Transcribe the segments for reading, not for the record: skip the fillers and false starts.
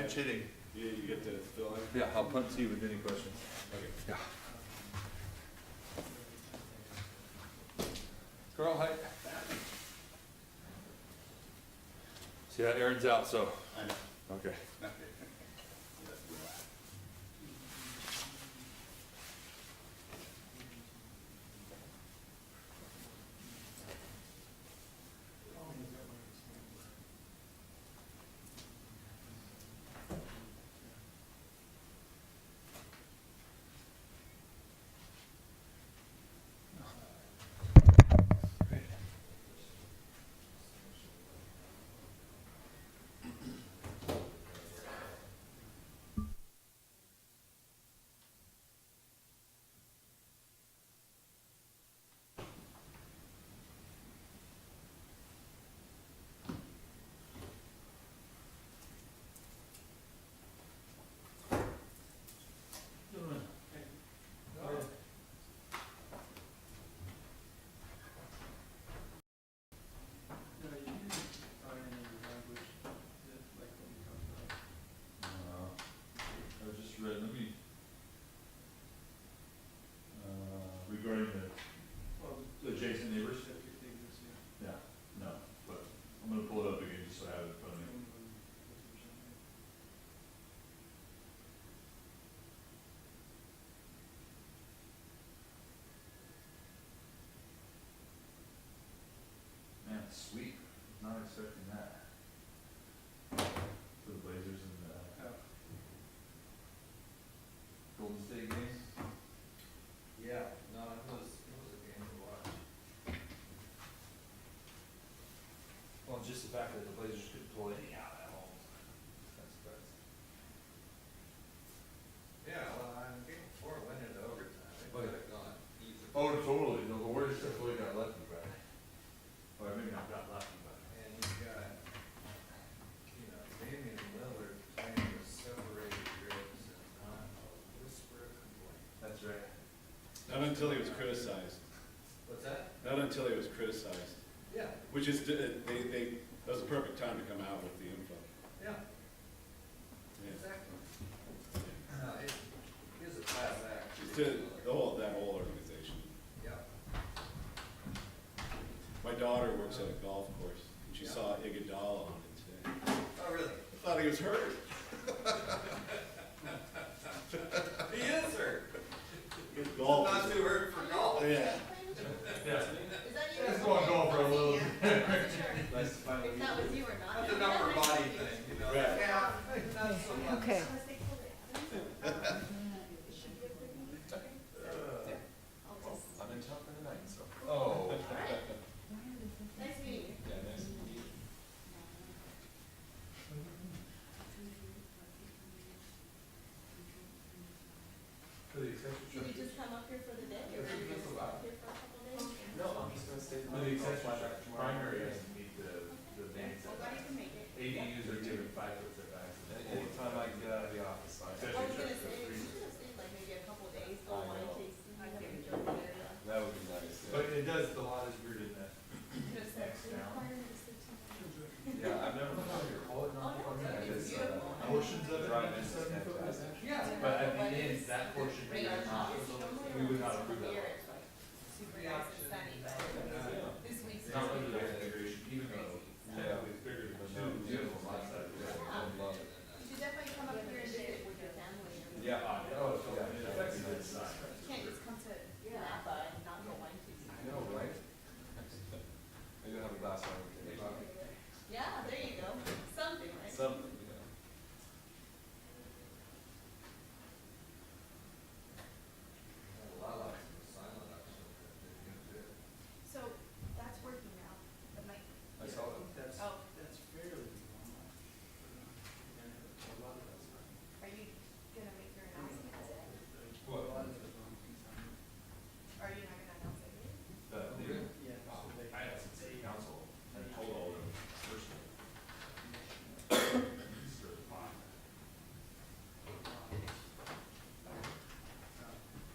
pinch hitting. You get to fill in? Yeah, I'll punt to you with any questions. Okay. Yeah. Carl, hi. See, yeah, Aaron's out, so. I know. Okay. Regarding the adjacent neighbors? Yeah, no, but I'm gonna pull it up again just so I have it in front of me. Man, sweet, not expecting that. For the Blazers and the Golden State games. Yeah, no, it was a game to watch. Well, just the fact that the Blazers could pull any out at home. That's surprising. Yeah, well, in game 4 went into overtime. They could have gone easy. Oh, totally, no, the Warriors definitely got lucky, right? Or maybe not got lucky, but. And you've got, Damian Lillard playing with separated ribs and not a whisper of complaint. That's right. Not until he was criticized. What's that? Not until he was criticized. Yeah, Which is, that was the perfect time to come out with the info. yeah, Yeah. exactly. He is a class act. That whole organization. Yeah. My daughter works at a golf course, and she Yeah. saw Iguodala on it today. Oh, really? I thought he was hurt. He is hurt. Golf. Not too hurt for golf. Yeah. Yeah. Is that you? Let's go and go for a little. Yeah, I wasn't sure Nice to finally if meet that you. was you or not. That's an upper body thing, Right. Yeah, not so much. Okay. I'm in town for the night, so. Oh. Alright. Nice meeting you. Yeah, nice to meet you. For the accessory Did you just come up here for the day, or were you just up here for a couple days? No, I'm just gonna stay. For the accessory primary has to meet the main Well, glad you setbacks. can make it. ADUs are given 5-foot setbacks. Anytime I can get out of the office. I was gonna say, you should have stayed like maybe a couple days, go I wine know. tasting, you have enjoyed the area. That would be nice. But it does, the lot is weird in that. Just that Next they down. require me to sit too. Yeah, I've never been here. Oh, no, it's beautiful. Portions of it, drive in is fantastic. Yeah. But at the end, that portion, we Radar would not, changes normally, we would not or approve that. here it's like super nice and sunny, but this week's. It's not under the configuration, even though, yeah, it's bigger than the beautiful lot size. You should definitely come up here and visit with your family. Yeah, oh, so yeah, it affects the design. You can't just come to Napa and not go wine tasting. I know, right? Maybe I'll have a glass of wine. Yeah, there you go. Something, right? Something, yeah. Lilacs and silent auction, they're good. So that's working now, the mic. I saw them. Oh, That's fairly normal. A lot of that's not. are you gonna make your announcement today? A lot of those wrong things on it. Are you not gonna announce it here? Yeah, so they. I had some city council and told all the person.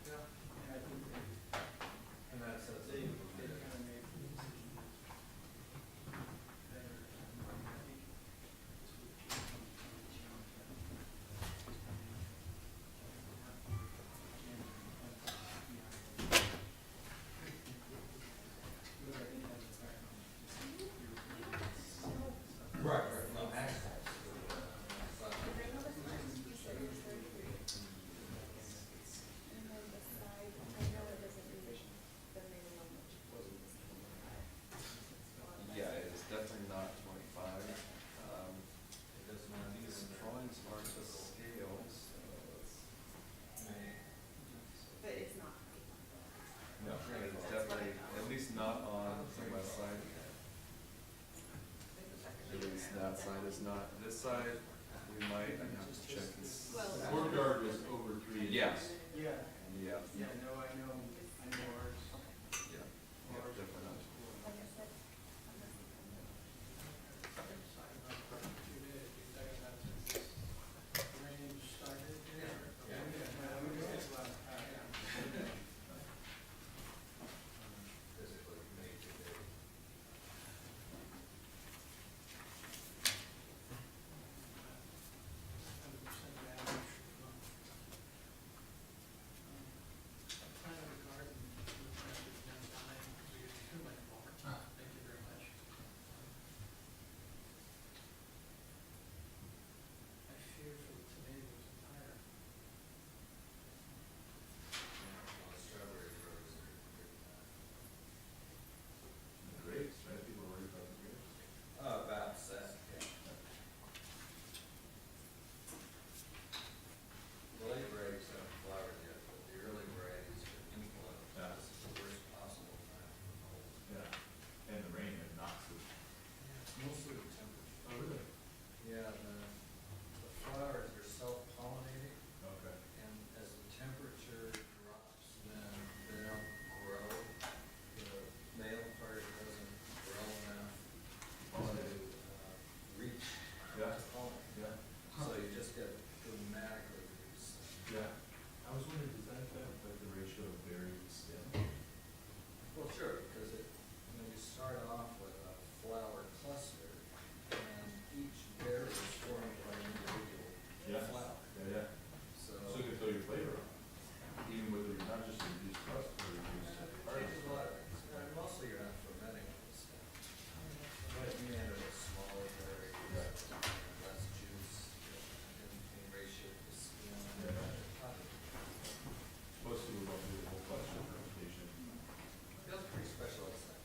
Yeah, I think And that's, they kind of made the decision better. I think this would be that side is not. This side, we might, I have to check this. Courtyard was over 3 inches. Yes. Yeah, Yeah. yeah, no, I know ours. Yeah. Yeah, Ours different. was cool. Like I said, Decided on for 2 days, because that's since this rain started there. Yeah. We just get a lot of time. Physically made today. Planted a garden, we planted one time, we used too much water. Thank you very much. I fear for the tomatoes and tire. Strawberry grows are Grapes, right? People worry about the grapes. about that, yeah. The late grapes haven't flowered yet, but the early varieties are influenced. Yeah. This is the worst possible time for the whole. Yeah. And the rain had knocked it. Mostly the temperature. Oh, really? Yeah, the flowers are self-pollinating, Okay. and as the temperature drops, then they don't grow. The male part doesn't grow enough to reach Yeah. the pollen. Yeah. So you just get dramatically reduced. Yeah. I was wondering, does that affect like the ratio of berry to stem? Well, sure, because when you start off with a flower cluster, and each berry is formed by an individual Yeah. flower. Yeah, yeah. So So you can throw your flavor on it, even with the, not just the reduced crust, but the reduced it hardness. changes a lot of things. Mostly you're not fermenting this stuff. But you end up with smaller berries, Yeah. less juice, in ratio to the skin. Yeah. Honey. Most people don't do the whole cluster fermentation. Feels pretty special inside.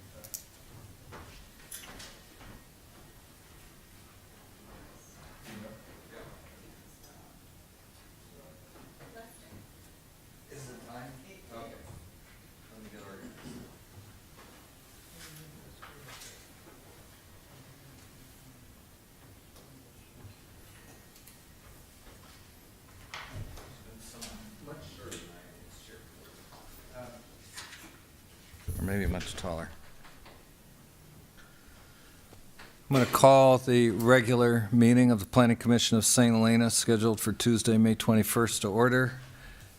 You know? Yeah. Lester. Is it time? Okay. Let me get organized. It's been so much shorter than I it's Or maybe much taller. I'm going to call the regular meeting of the Planning Commission of St. Helena scheduled for Tuesday, May 21st to order.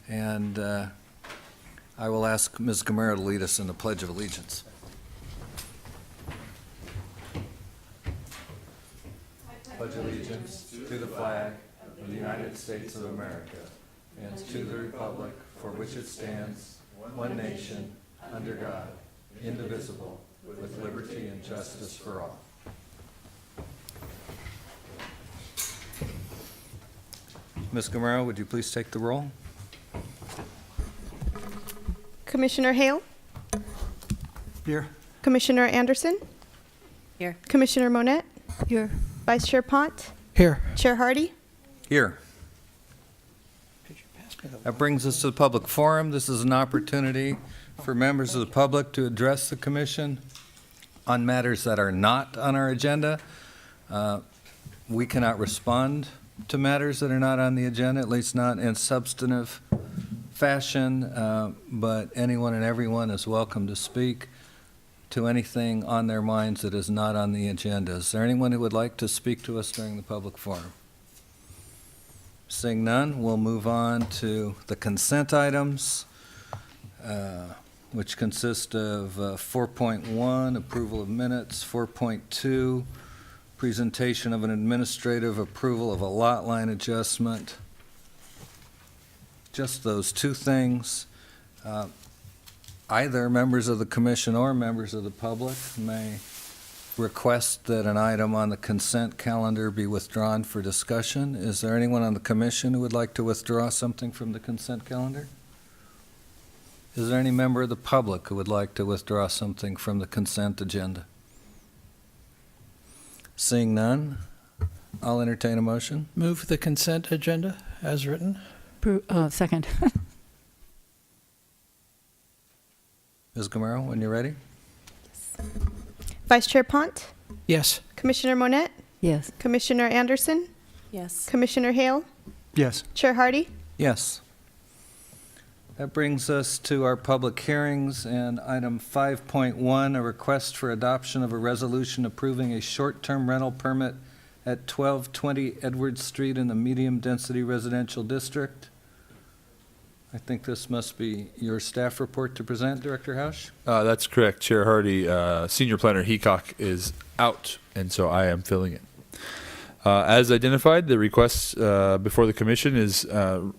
And I will ask Ms. Gamero to lead us in the Pledge of Allegiance. Pledge allegiance to the flag of the United States of America and to the republic for which it stands, one nation, under God, indivisible, with liberty and justice for all. Ms. Gamero, would you please take the roll? Commissioner Hale, Here. Commissioner Anderson, Here. Commissioner Monette, Here. Vice Chair Pont, Here. Chair Hardy. Here. That brings us to the public forum. This is an opportunity for members of the public to address the commission on matters that are not on our agenda. We cannot respond to matters that are not on the agenda, at least not in substantive fashion, but anyone and everyone is welcome to speak to anything on their minds that is not on the agenda. Is there anyone who would like to speak to us during the public forum? Seeing none, we'll move on to the consent items, which consist of 4.1, approval of minutes, 4.2, presentation of an administrative approval of a lot line adjustment. Just those two things. Either members of the commission or members of the public may request that an item on the consent calendar be withdrawn for discussion. Is there anyone on the commission who would like to withdraw something from the consent calendar? Is there any member of the public who would like to withdraw something from the consent agenda? Seeing none, I'll entertain a motion. Move the consent agenda as written. Second. Ms. Gamero, when you're ready. Vice Chair Pont, Yes. Commissioner Monette, Yes. Commissioner Anderson, Yes. Commissioner Hale, Yes. Chair Hardy. Yes. That brings us to our public hearings and item 5.1, a request for adoption of a resolution approving a short-term rental permit at 1220 Edwards Street in the medium-density residential district. I think this must be your staff report to present, Director Hausch. That's correct, Chair Hardy. Senior Planner Heacock is out, and so I am filling it. As identified, the request before the commission is an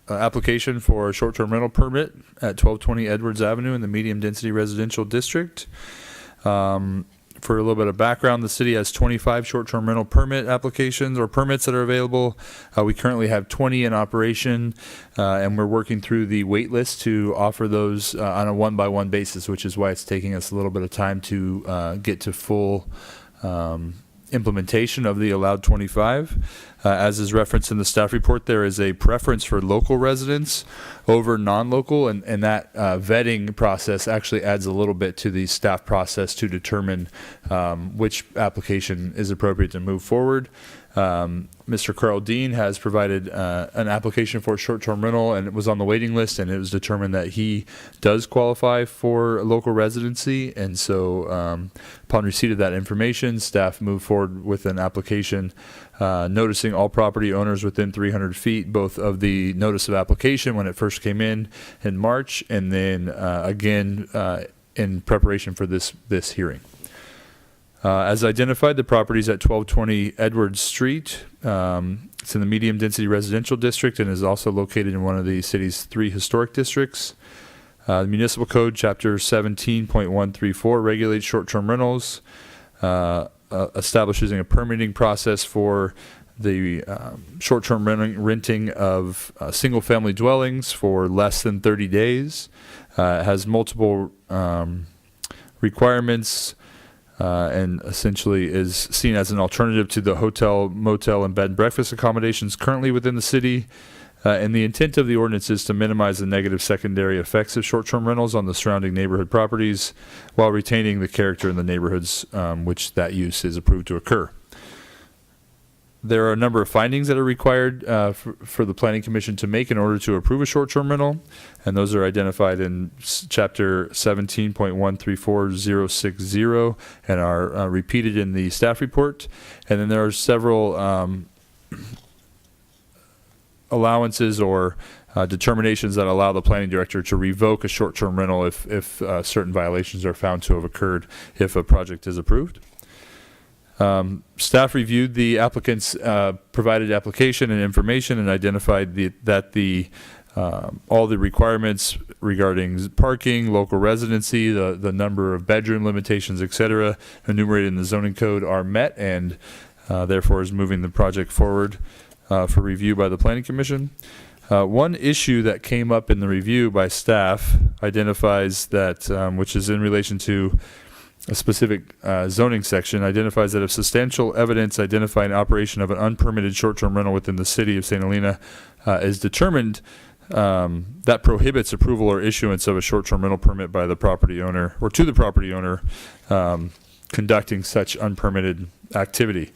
application for a short-term rental permit at 1220 Edwards Avenue in the medium-density residential district. For a little bit of background, the city has 25 short-term rental permit applications or permits that are available. We currently have 20 in operation, and we're working through the wait list to offer those on a one-by-one basis, which is why it's taking us a little bit of time to get to full implementation of the allowed 25. As is referenced in the staff report, there is a preference for local residents over non-local, and that vetting process actually adds a little bit to the staff process to determine which application is appropriate to move forward. Mr. Carl Dean has provided an application for a short-term rental, and it was on the waiting list, and it was determined that he does qualify for local residency. And so upon receipt of that information, staff moved forward with an application noticing all property owners within 300 feet, both of the notice of application when it first came in March, and then again in preparation for this hearing. As identified, the property is at 1220 Edwards Street. It's in the medium-density residential district and is also located in one of the city's 3 historic districts. The Municipal Code, Chapter 17.134, regulates short-term rentals, establishes a permitting process for the short-term renting of single-family dwellings for less than 30 days. It has multiple requirements, and essentially is seen as an alternative to the hotel, motel, and bed and breakfast accommodations currently within the city. And the intent of the ordinance is to minimize the negative secondary effects of short-term rentals on the surrounding neighborhood properties while retaining the character in the neighborhoods which that use is approved to occur. There are a number of findings that are required for the Planning Commission to make in order to approve a short-term rental, and those are identified in Chapter 17.134060 and are repeated in the staff report. And then there are several allowances or determinations that allow the planning director to revoke a short-term rental if certain violations are found to have occurred if a project is approved. Staff reviewed the applicant's provided application and information and identified that all the requirements regarding parking, local residency, the number of bedroom limitations, etc., enumerated in the zoning code are met, and therefore is moving the project forward for review by the Planning Commission. One issue that came up in the review by staff identifies that, which is in relation to a specific zoning section, identifies that if substantial evidence identifying operation of an unpermitted short-term rental within the city of St. Helena is determined, that prohibits approval or issuance of a short-term rental permit by the property owner or to the property owner conducting such unpermitted activity.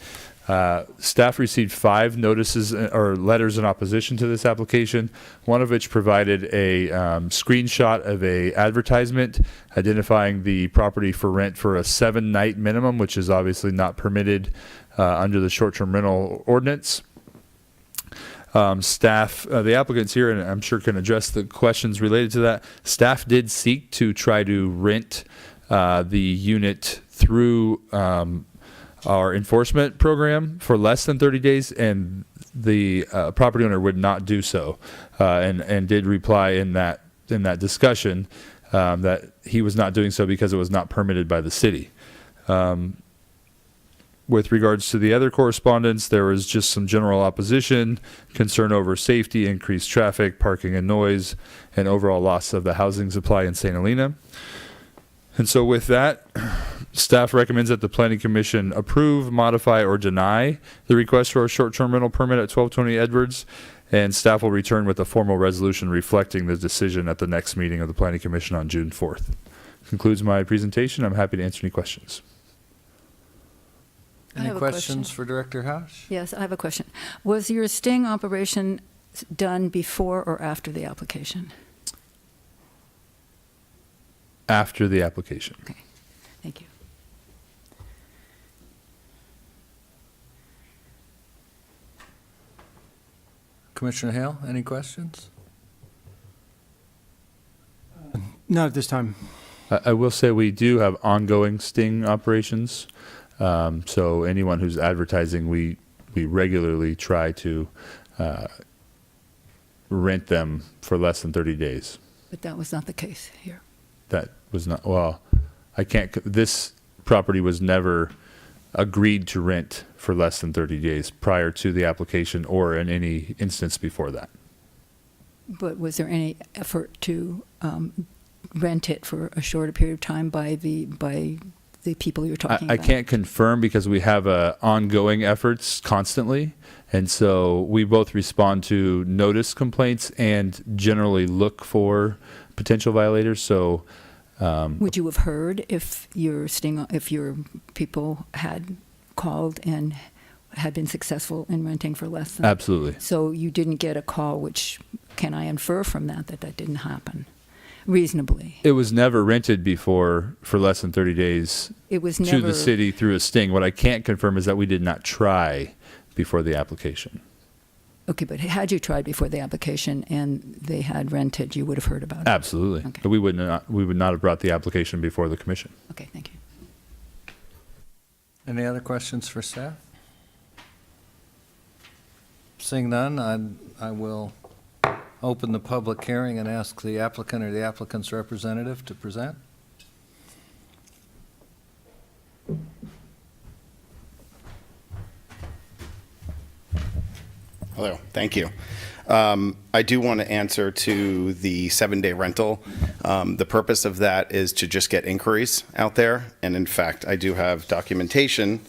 Staff received 5 notices or letters in opposition to this application, one of which provided a screenshot of a advertisement identifying the property for rent for a 7-night minimum, which is obviously not permitted under the short-term rental ordinance. Staff, the applicants here, and I'm sure can address the questions related to that. Staff did seek to try to rent the unit through our enforcement program for less than 30 days, and the property owner would not do so, and did reply in that discussion that he was not doing so because it was not permitted by the city. With regards to the other correspondence, there was just some general opposition, concern over safety, increased traffic, parking and noise, and overall loss of the housing supply in St. Helena. And so with that, staff recommends that the Planning Commission approve, modify, or deny the request for a short-term rental permit at 1220 Edwards, and staff will return with a formal resolution reflecting the decision at the next meeting of the Planning Commission on June 4th. Concludes my presentation. I'm happy to answer any questions. I Any have a questions question. for Director House? Yes, I have a question. Was your sting operation done before or after the application? After the application. Okay, thank you. Commissioner Hale, any questions? Not at this time. I will say we do have ongoing sting operations. So anyone who's advertising, we regularly try to rent them for less than 30 days. But that was not the case here. That was not, well, I can't, this property was never agreed to rent for less than 30 days prior to the application or in any instance before that. But was there any effort to rent it for a shorter period of time by the people you're talking I about? can't confirm because we have ongoing efforts constantly. And so we both respond to notice complaints and generally look for potential violators. So Would you have heard if your people had called and had been successful in renting for less than? absolutely. So you didn't get a call, which can I infer from that didn't happen reasonably? It was never rented before for less than 30 days It was to never. the city through a sting. What I can't confirm is that we did not try before the application. Okay, but had you tried before the application and they had rented, you would have heard about it? Absolutely. Okay. We would not have brought the application before the commission. Okay, thank you. Any other questions for staff? Seeing none, I will open the public hearing and ask the applicant or the applicant's representative to present. Hello, thank you. I do want to answer to the 7-day rental. The purpose of that is to just get inquiries out there. And in fact, I do have documentation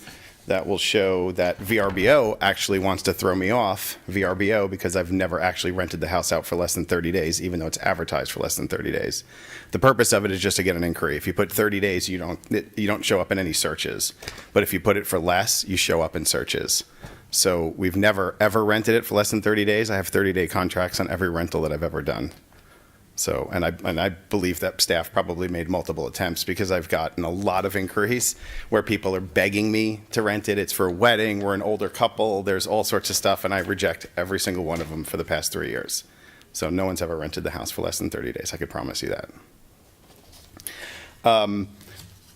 that will show that VRBO actually wants to throw me off VRBO because I've never actually rented the house out for less than 30 days, even though it's advertised for less than 30 days. The purpose of it is just to get an inquiry. If you put 30 days, you don't show up in any searches. But if you put it for less, you show up in searches. So we've never, ever rented it for less than 30 days. I have 30-day contracts on every rental that I've ever done. So, and I believe that staff probably made multiple attempts because I've gotten a lot of inquiries where people are begging me to rent it. It's for a wedding. We're an older couple. There's all sorts of stuff, and I reject every single one of them for the past 3 years. So no one's ever rented the house for less than 30 days. I could promise you that.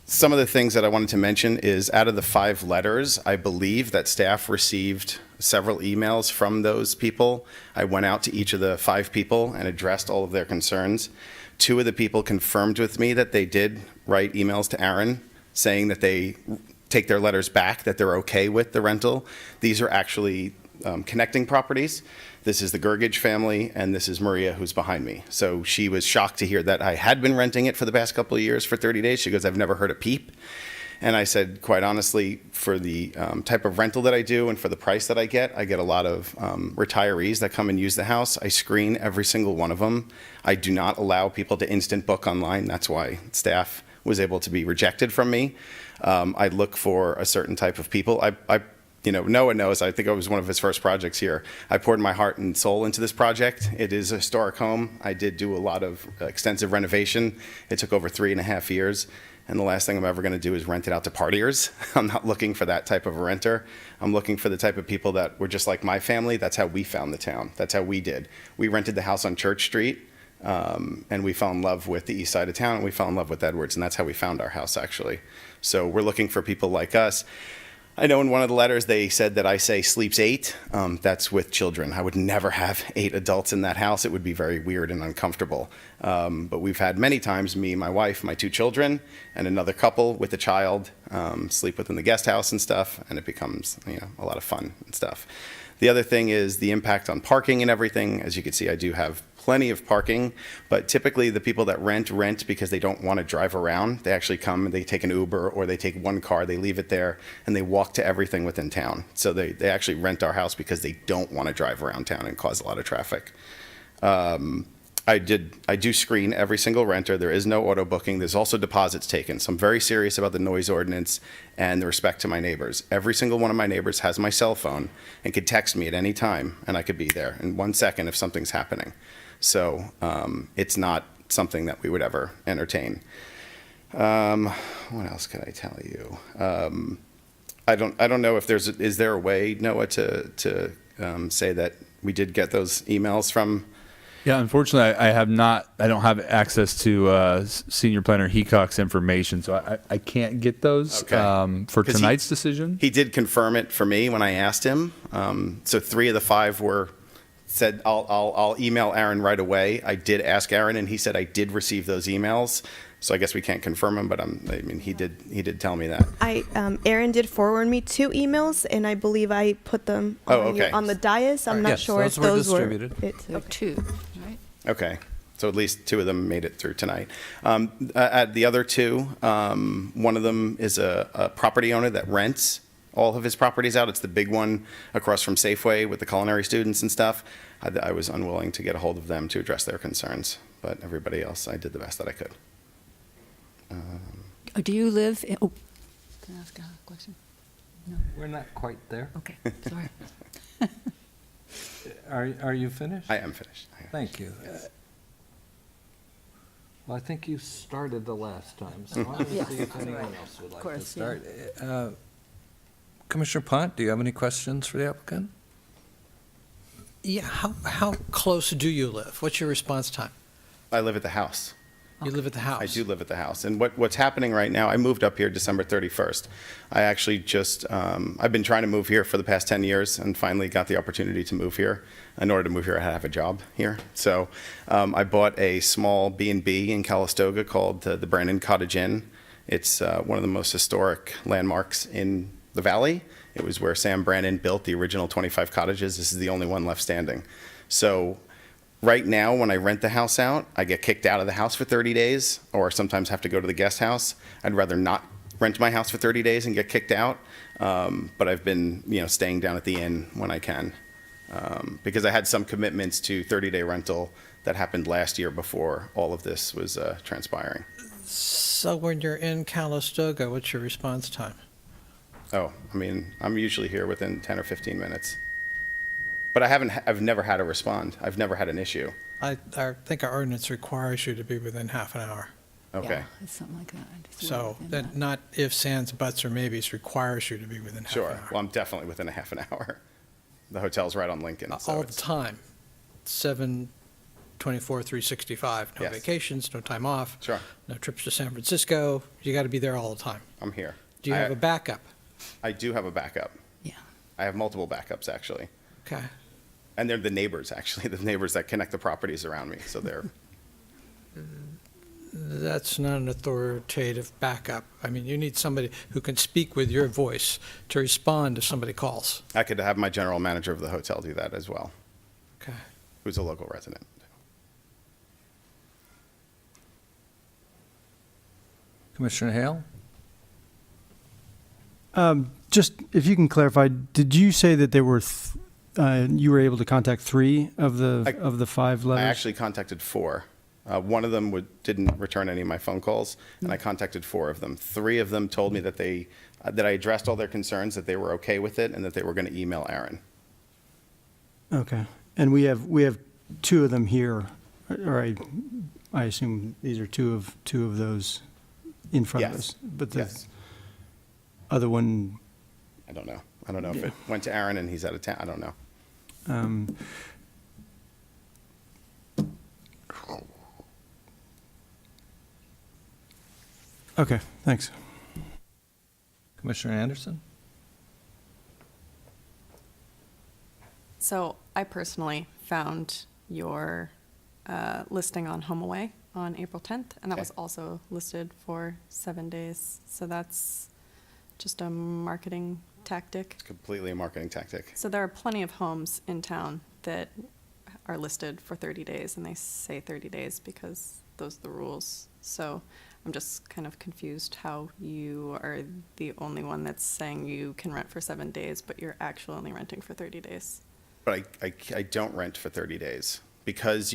Some of the things that I wanted to mention is out of the 5 letters, I believe that staff received several emails from those people. I went out to each of the 5 people and addressed all of their concerns. 2 of the people confirmed with me that they did write emails to Aaron saying that they take their letters back, that they're okay with the rental. These are actually connecting properties. This is the Gergich family, and this is Maria, who's behind me. So she was shocked to hear that I had been renting it for the past couple of years for 30 days. She goes, I've never heard a peep. And I said, quite honestly, for the type of rental that I do and for the price that I get a lot of retirees that come and use the house. I screen every single one of them. I do not allow people to instant book online. That's why staff was able to be rejected from me. I look for a certain type of people. Noah knows, I think it was one of his first projects here. I poured my heart and soul into this project. It is a historic home. I did do a lot of extensive renovation. It took over 3.5 years. And the last thing I'm ever going to do is rent it out to partiers. I'm not looking for that type of a renter. I'm looking for the type of people that were just like my family. That's how we found the town. That's how we did. We rented the house on Church Street, and we fell in love with the east side of town, and we fell in love with Edwards, and that's how we found our house, actually. So we're looking for people like us. I know in one of the letters they said that I say sleeps 8. That's with children. I would never have 8 adults in that house. It would be very weird and uncomfortable. But we've had many times, me, my wife, my 2 children, and another couple with a child sleep within the guest house and stuff, and it becomes a lot of fun and stuff. The other thing is the impact on parking and everything. As you can see, I do have plenty of parking, but typically the people that rent because they don't want to drive around. They actually come and they take an Uber or they take one car, they leave it there, and they walk to everything within town. So they actually rent our house because they don't want to drive around town and cause a lot of traffic. I do screen every single renter. There is no auto booking. There's also deposits taken. So I'm very serious about the noise ordinance and the respect to my neighbors. Every single one of my neighbors has my cell phone and could text me at any time, and I could be there in 1 second if something's happening. So it's not something that we would ever entertain. What else can I tell you? I don't know if is there a way, Noah, to say that we did get those emails from? Yeah, unfortunately, I don't have access to Senior Planner Heacock's information, so I can't get those Okay. for 'Cause tonight's decision. He did confirm it for me when I asked him. So 3 of the 5 said, I'll email Aaron right away. I did ask Aaron, and he said I did receive those emails. So I guess we can't confirm him, but he did tell me that. Aaron did forward me 2 emails, and I believe I put them okay. on the dais. I'm not Yes, sure if those were those were. distributed. There are 2, right? Okay, so at least 2 of them made it through tonight. The other 2, one of them is a property owner that rents all of his properties out. It's the big one across from Safeway with the culinary students and stuff. I was unwilling to get a hold of them to address their concerns, but everybody else, I did the best that I could. Do you live in, oh, can I ask a question? No, We're not quite there. okay, sorry. Are you finished? I am finished. Thank you. Well, I think you started the last time, so why don't we Yes, see if that's anyone right. else would Of like course, to yeah. start. Commissioner Pont, do you have any questions for the applicant? Yeah, how close do you live? What's your response time? I live at the house. You live at the house? I do live at the house. And what's happening right now, I moved up here December 31st. I actually just, I've been trying to move here for the past 10 years and finally got the opportunity to move here. In order to move here, I had to have a job here. So I bought a small B&B in Calistoga called the Brandon Cottage Inn. It's one of the most historic landmarks in the valley. It was where Sam Brandon built the original 25 cottages. This is the only one left standing. So right now, when I rent the house out, I get kicked out of the house for 30 days, or sometimes have to go to the guest house. I'd rather not rent my house for 30 days and get kicked out. But I've been, staying down at the inn when I can, because I had some commitments to 30-day rental that happened last year before all of this was transpiring. So when you're in Calistoga, what's your response time? Oh, I'm usually here within 10 or 15 minutes. But I've never had to respond. I've never had an issue. I think our ordinance requires you to be within half an hour. Okay. Yeah, it's something like that. It's So within that not ifs, ands, buts, or maybes requires you to be within half an Sure. hour. Well, I'm definitely within a half an hour. The hotel's right on Lincoln. So All the it's- time, 7/24, 365. No Yes. vacations, no time off. Sure. No trips to San Francisco. You got to be there all the time. I'm here. Do you have a backup? I do have a backup. Yeah. I have multiple backups, actually. Okay. And they're the neighbors, actually, the neighbors that connect the properties around me. So they're, That's not an authoritative backup. You need somebody who can speak with your voice to respond if somebody calls. I could have my general manager of the hotel do that as well, Okay. who's a local resident. Commissioner Hale? Just if you can clarify, did you say that there were you were able to contact 3 of the 5 letters? I actually contacted 4. One of them didn't return any of my phone calls, and I contacted 4 of them. 3 of them told me that that I addressed all their concerns, that they were okay with it, and that they were going to email Aaron. Okay, and we have 2 of them here, or I assume these are two of those in front of Yes. us. But the Yes. other one, I don't know. I don't know if Yeah. it went to Aaron and he's out of town. I don't know. Okay, thanks. Commissioner Anderson? So I personally found your listing on HomeAway on April 10th, and that Okay. was also listed for 7 days. So that's just a marketing tactic. It's completely a marketing tactic. So there are plenty of homes in town that are listed for 30 days, and they say 30 days because those are the rules. So I'm just kind of confused how you are the only one that's saying you can rent for 7 days, but you're actually only renting for 30 days. But I don't rent for 30 days. because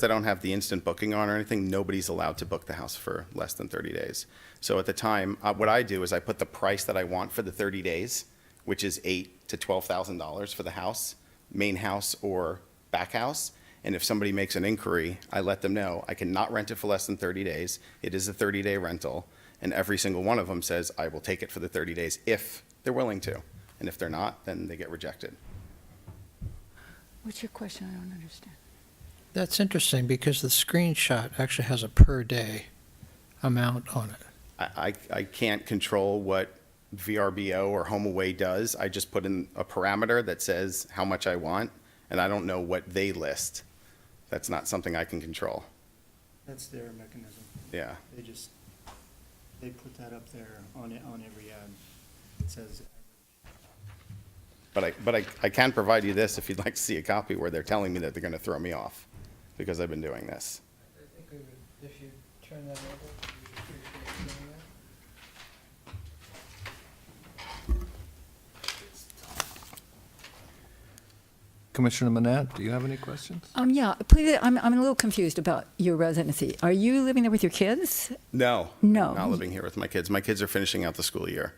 I don't have the instant booking on or anything, nobody's allowed to book the house for less than 30 days. So at the time, what I do is I put the price that I want for the 30 days, which is $8,000 to $12,000 for the house, main house or back house. And if somebody makes an inquiry, I let them know I cannot rent it for less than 30 days. It is a 30-day rental. And every single one of them says, I will take it for the 30 days if they're willing to. And if they're not, then they get rejected. What's your question? I don't understand. That's interesting because the screenshot actually has a per day amount on it. I can't control what VRBO or HomeAway does. I just put in a parameter that says how much I want, and I don't know what they list. That's not something I can control. That's their mechanism. Yeah. They put that up there on every ad. It says. But I can provide you this if you'd like to see a copy where they're telling me that they're going to throw me off because I've been doing this. I think we would, if you turn that over, we would appreciate doing that. Commissioner Manette, do you have any questions? Yeah, please, I'm a little confused about your residency. Are you living there with your kids? No. No. I'm not living here with my kids. My kids are finishing out the school year.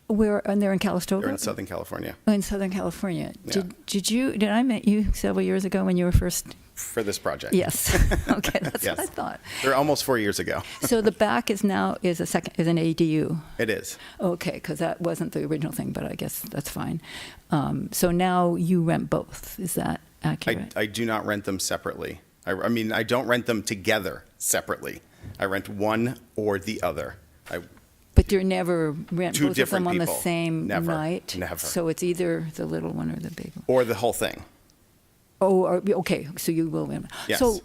And they're in Calistoga? They're in Southern California. Oh, in Southern California. Yeah. Did I met you several years ago when you were first? For this project. Yes. Okay, that's Yes. what I thought. They're almost 4 years ago. So the back is an ADU. It is. Okay, because that wasn't the original thing, but I guess that's fine. So now you rent both. Is that accurate? I do not rent them separately. I mean, I don't rent them together separately. I rent one or the other. But you never rent Two both of them different on the people. same Never. night? Never. So it's either the little one or the big one? Or the whole thing. Oh, okay, so you will rent. Yes. So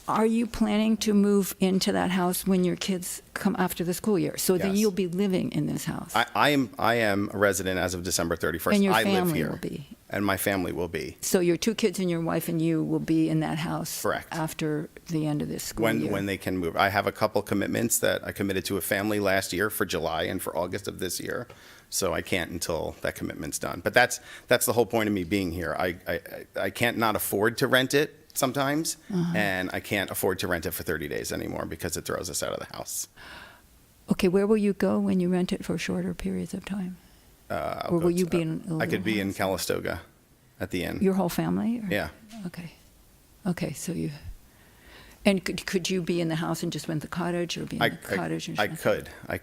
are you planning to move into that house when your kids come after the school year? So then Yes. you'll be living in this house? I am a resident as of December 31st. And your I live family here. will be? And my family will be. So your two kids and your wife and you will be in that house? Correct. After the end of this school year? When they can move. I have a couple commitments that I committed to a family last year for July and for August of this year. So I can't until that commitment's done. But that's the whole point of me being here. I can't not afford to rent it sometimes, and I can't afford to rent it for 30 days anymore because it throws us out of the house. Okay, where will you go when you rent it for shorter periods of time? Or will you be in a I could be in house? Calistoga at the inn. Your whole family? or- Yeah. Okay, so you, and could you be in the house and just rent the cottage, or be in the cottage? and I rent-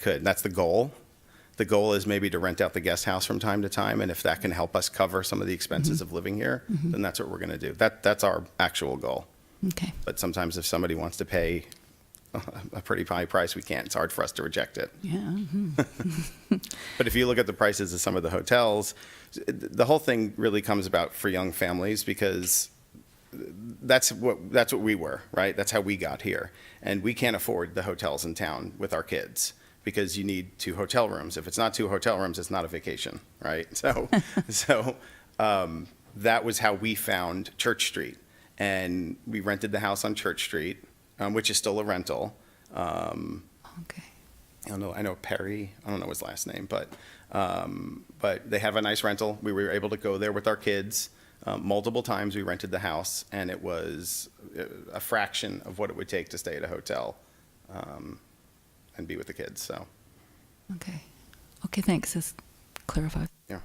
could. That's the goal. The goal is maybe to rent out the guest house from time to time, and if that can help us cover some of the expenses of living here, then that's what we're going to do. That's our actual goal. Okay, But sometimes if somebody wants to pay a pretty high price, we can't. It's hard for us to reject it. yeah. But if you look at the prices of some of the hotels, the whole thing really comes about for young families because that's what we were, right? That's how we got here. And we can't afford the hotels in town with our kids because you need 2 hotel rooms. If it's not 2 hotel rooms, it's not a vacation, right? So that was how we found Church Street. And we rented the house on Church Street, which is still a rental. Okay. I know Perry, I don't know his last name, but they have a nice rental. We were able to go there with our kids. Multiple times we rented the house, and it was a fraction of what it would take to stay at a hotel and be with the kids, so. Okay. Okay, thanks. That's clarified. Yeah.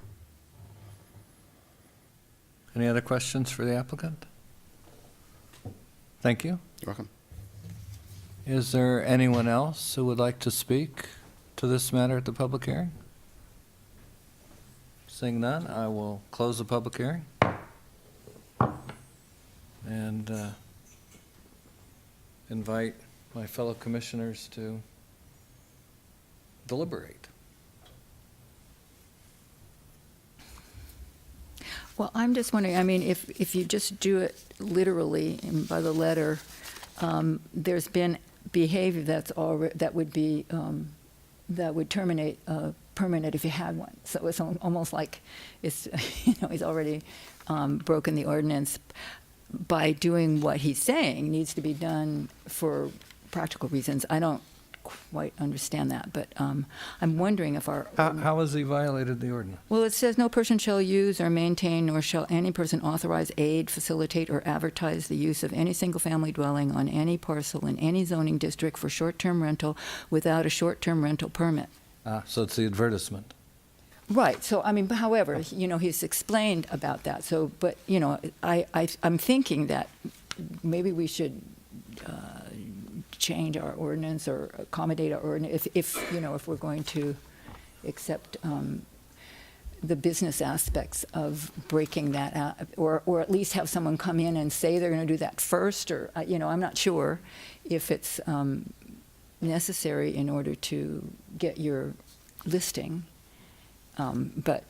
Any other questions for the applicant? Thank you. You're welcome. Is there anyone else who would like to speak to this matter at the public hearing? Seeing none, I will close the public hearing. And invite my fellow commissioners to deliberate. Well, I'm just wondering, I mean, if you just do it literally and by the letter, there's been behavior that would terminate a permit if you had one. So it's almost like it's, he's already broken the ordinance by doing what he's saying needs to be done for practical reasons. I don't quite understand that, but I'm wondering if our. How has he violated the ordinance? Well, it says no person shall use or maintain, nor shall any person authorize, aid, facilitate, or advertise the use of any single-family dwelling on any parcel in any zoning district for short-term rental without a short-term rental permit. So it's the advertisement. Right, so, I mean, however, he's explained about that, so, but, I'm thinking that maybe we should change our ordinance or accommodate our ordinance, if we're going to accept the business aspects of breaking that out, or at least have someone come in and say they're going to do that first, or, I'm not sure if it's necessary in order to get your listing. But,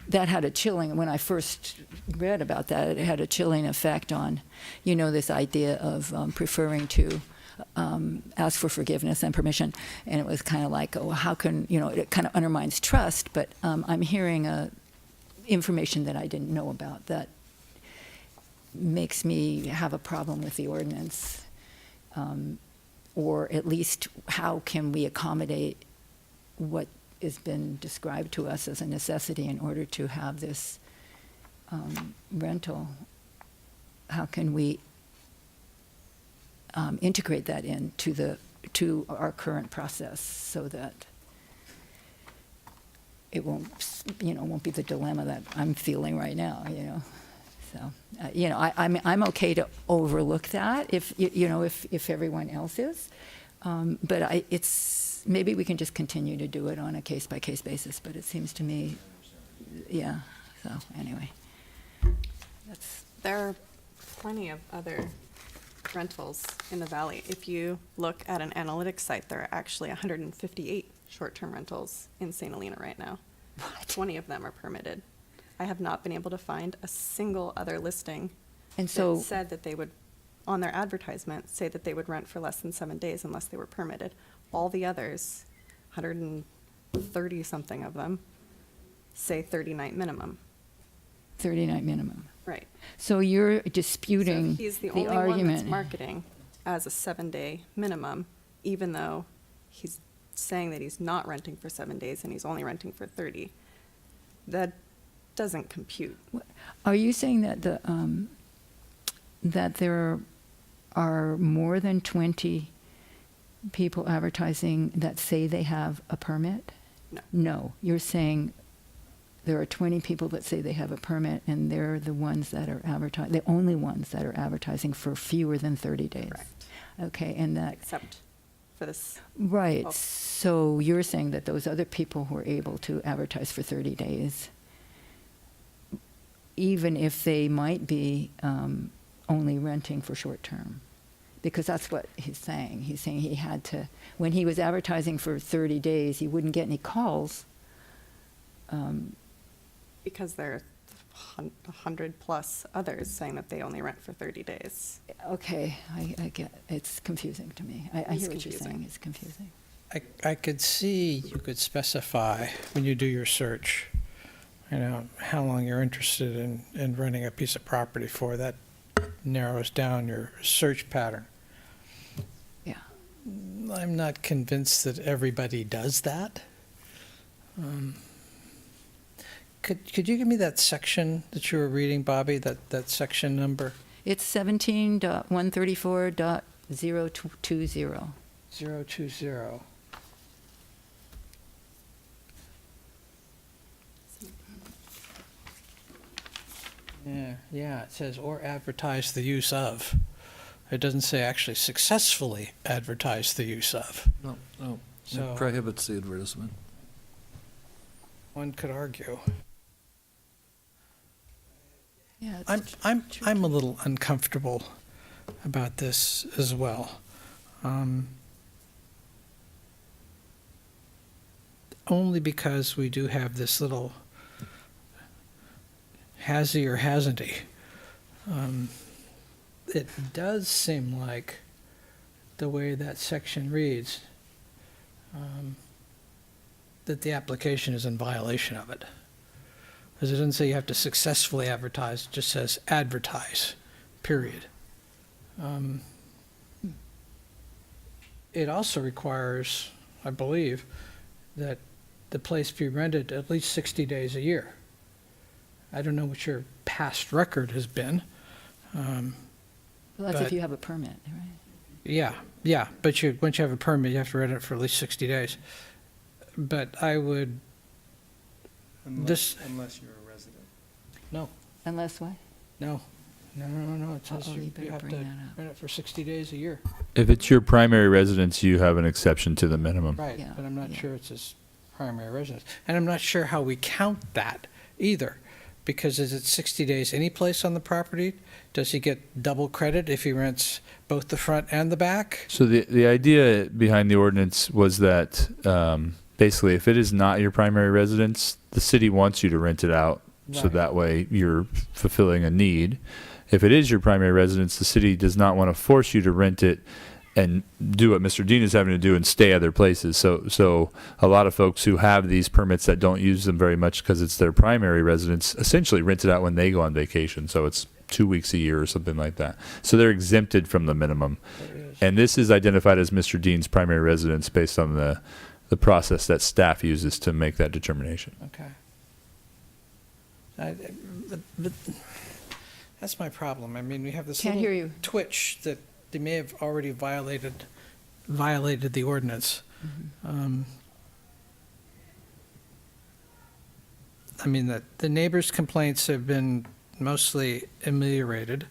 that had a chilling, when I first read about that, it had a chilling effect on, this idea of preferring to ask for forgiveness and permission. And it was kind of like, oh, how can, it kind of undermines trust, but I'm hearing information that I didn't know about that makes me have a problem with the ordinance. Or at least how can we accommodate what has been described to us as a necessity in order to have this rental? How can we integrate that to our current process so that it won't be the dilemma that I'm feeling right now, So, I'm okay to overlook that if everyone else is. But maybe we can just continue to do it on a case-by-case basis, but it seems to me, yeah, so anyway. There are plenty of other rentals in the valley. If you look at an analytics site, there are actually 158 short-term rentals in St. Helena right now. 20 of them are permitted. I have not been able to find a single other listing And so, that said that they would, on their advertisement, say that they would rent for less than 7 days unless they were permitted. All the others, 130-something of them, say 30-night minimum. 30-night minimum. Right. So you're So disputing he's the the only one that's argument. marketing as a 7-day minimum, even though he's saying that he's not renting for 7 days and he's only renting for 30. That doesn't compute. Are you saying that that there are more than 20 people advertising that say they have a permit? No. No, you're saying there are 20 people that say they have a permit, and they're the ones that are the only ones that are advertising for fewer than 30 days. Correct. Okay, and that. Except for this. Right. Oh. So you're saying that those other people who are able to advertise for 30 days, even if they might be only renting for short term, because that's what he's saying. He's saying he had to, when he was advertising for 30 days, he wouldn't get any calls. Because there are 100+ others saying that they only rent for 30 days. Okay, I get, it's confusing to me. I It's hear what you're confusing. saying, it's confusing. I could see you could specify when you do your search, how long you're interested in renting a piece of property for. That narrows down your search pattern. Yeah. I'm not convinced that everybody does that. Could you give me that section that you were reading, Bobby, that section number? It's 17.134.020. 020. Yeah, it says, or advertise the use of. It doesn't say actually successfully advertise the use of. No, So- it prohibits the advertisement. One could argue. Yeah, I'm a little uncomfortable about this as well. Only because we do have this little has he or hasn't he. It does seem like the way that section reads, that the application is in violation of it. Because it doesn't say you have to successfully advertise, it just says advertise, period. It also requires, I believe, that the place be rented at least 60 days a year. I don't know what your past record has been. Well, that's if But- you have a permit, right? Yeah, but once you have a permit, you have to rent it for at least 60 days. But I would, This- Unless you're a resident. Unless what? no, it says Uh-oh, you you better have to bring that up. rent it for 60 days a year. If it's your primary residence, you have an exception to the minimum. Right, Yeah, but I'm not yeah. sure it's his primary residence. And I'm not sure how we count that either, because is it 60 days any place on the property? Does he get double credit if he rents both the front and the back? So the idea behind the ordinance was that basically, if it is not your primary residence, the city wants you to rent it out, so Right. that way you're fulfilling a need. If it is your primary residence, the city does not want to force you to rent it and do what Mr. Dean is having to do and stay other places. So a lot of folks who have these permits that don't use them very much because it's their primary residence essentially rent it out when they go on vacation. So it's 2 weeks a year or something like that. So they're exempted from the minimum. There is. And this is identified as Mr. Dean's primary residence based on the process that staff uses to make that determination. Okay. But that's my problem. I mean, we have this Can't little hear you. twitch that they may have already violated the ordinance. I mean, the neighbors' complaints have been mostly ameliorated.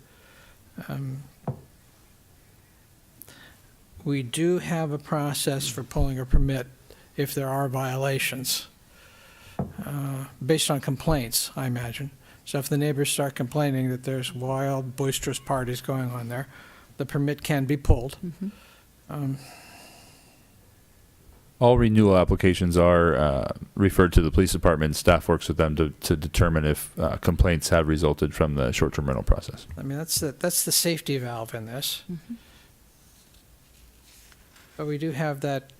We do have a process for pulling a permit if there are violations, based on complaints, I imagine. So if the neighbors start complaining that there's wild, boisterous parties going on there, the permit can be pulled. All renewal applications are referred to the police department, and staff works with them to determine if complaints have resulted from the short-term rental process. I mean, that's the safety valve in this. But we do have that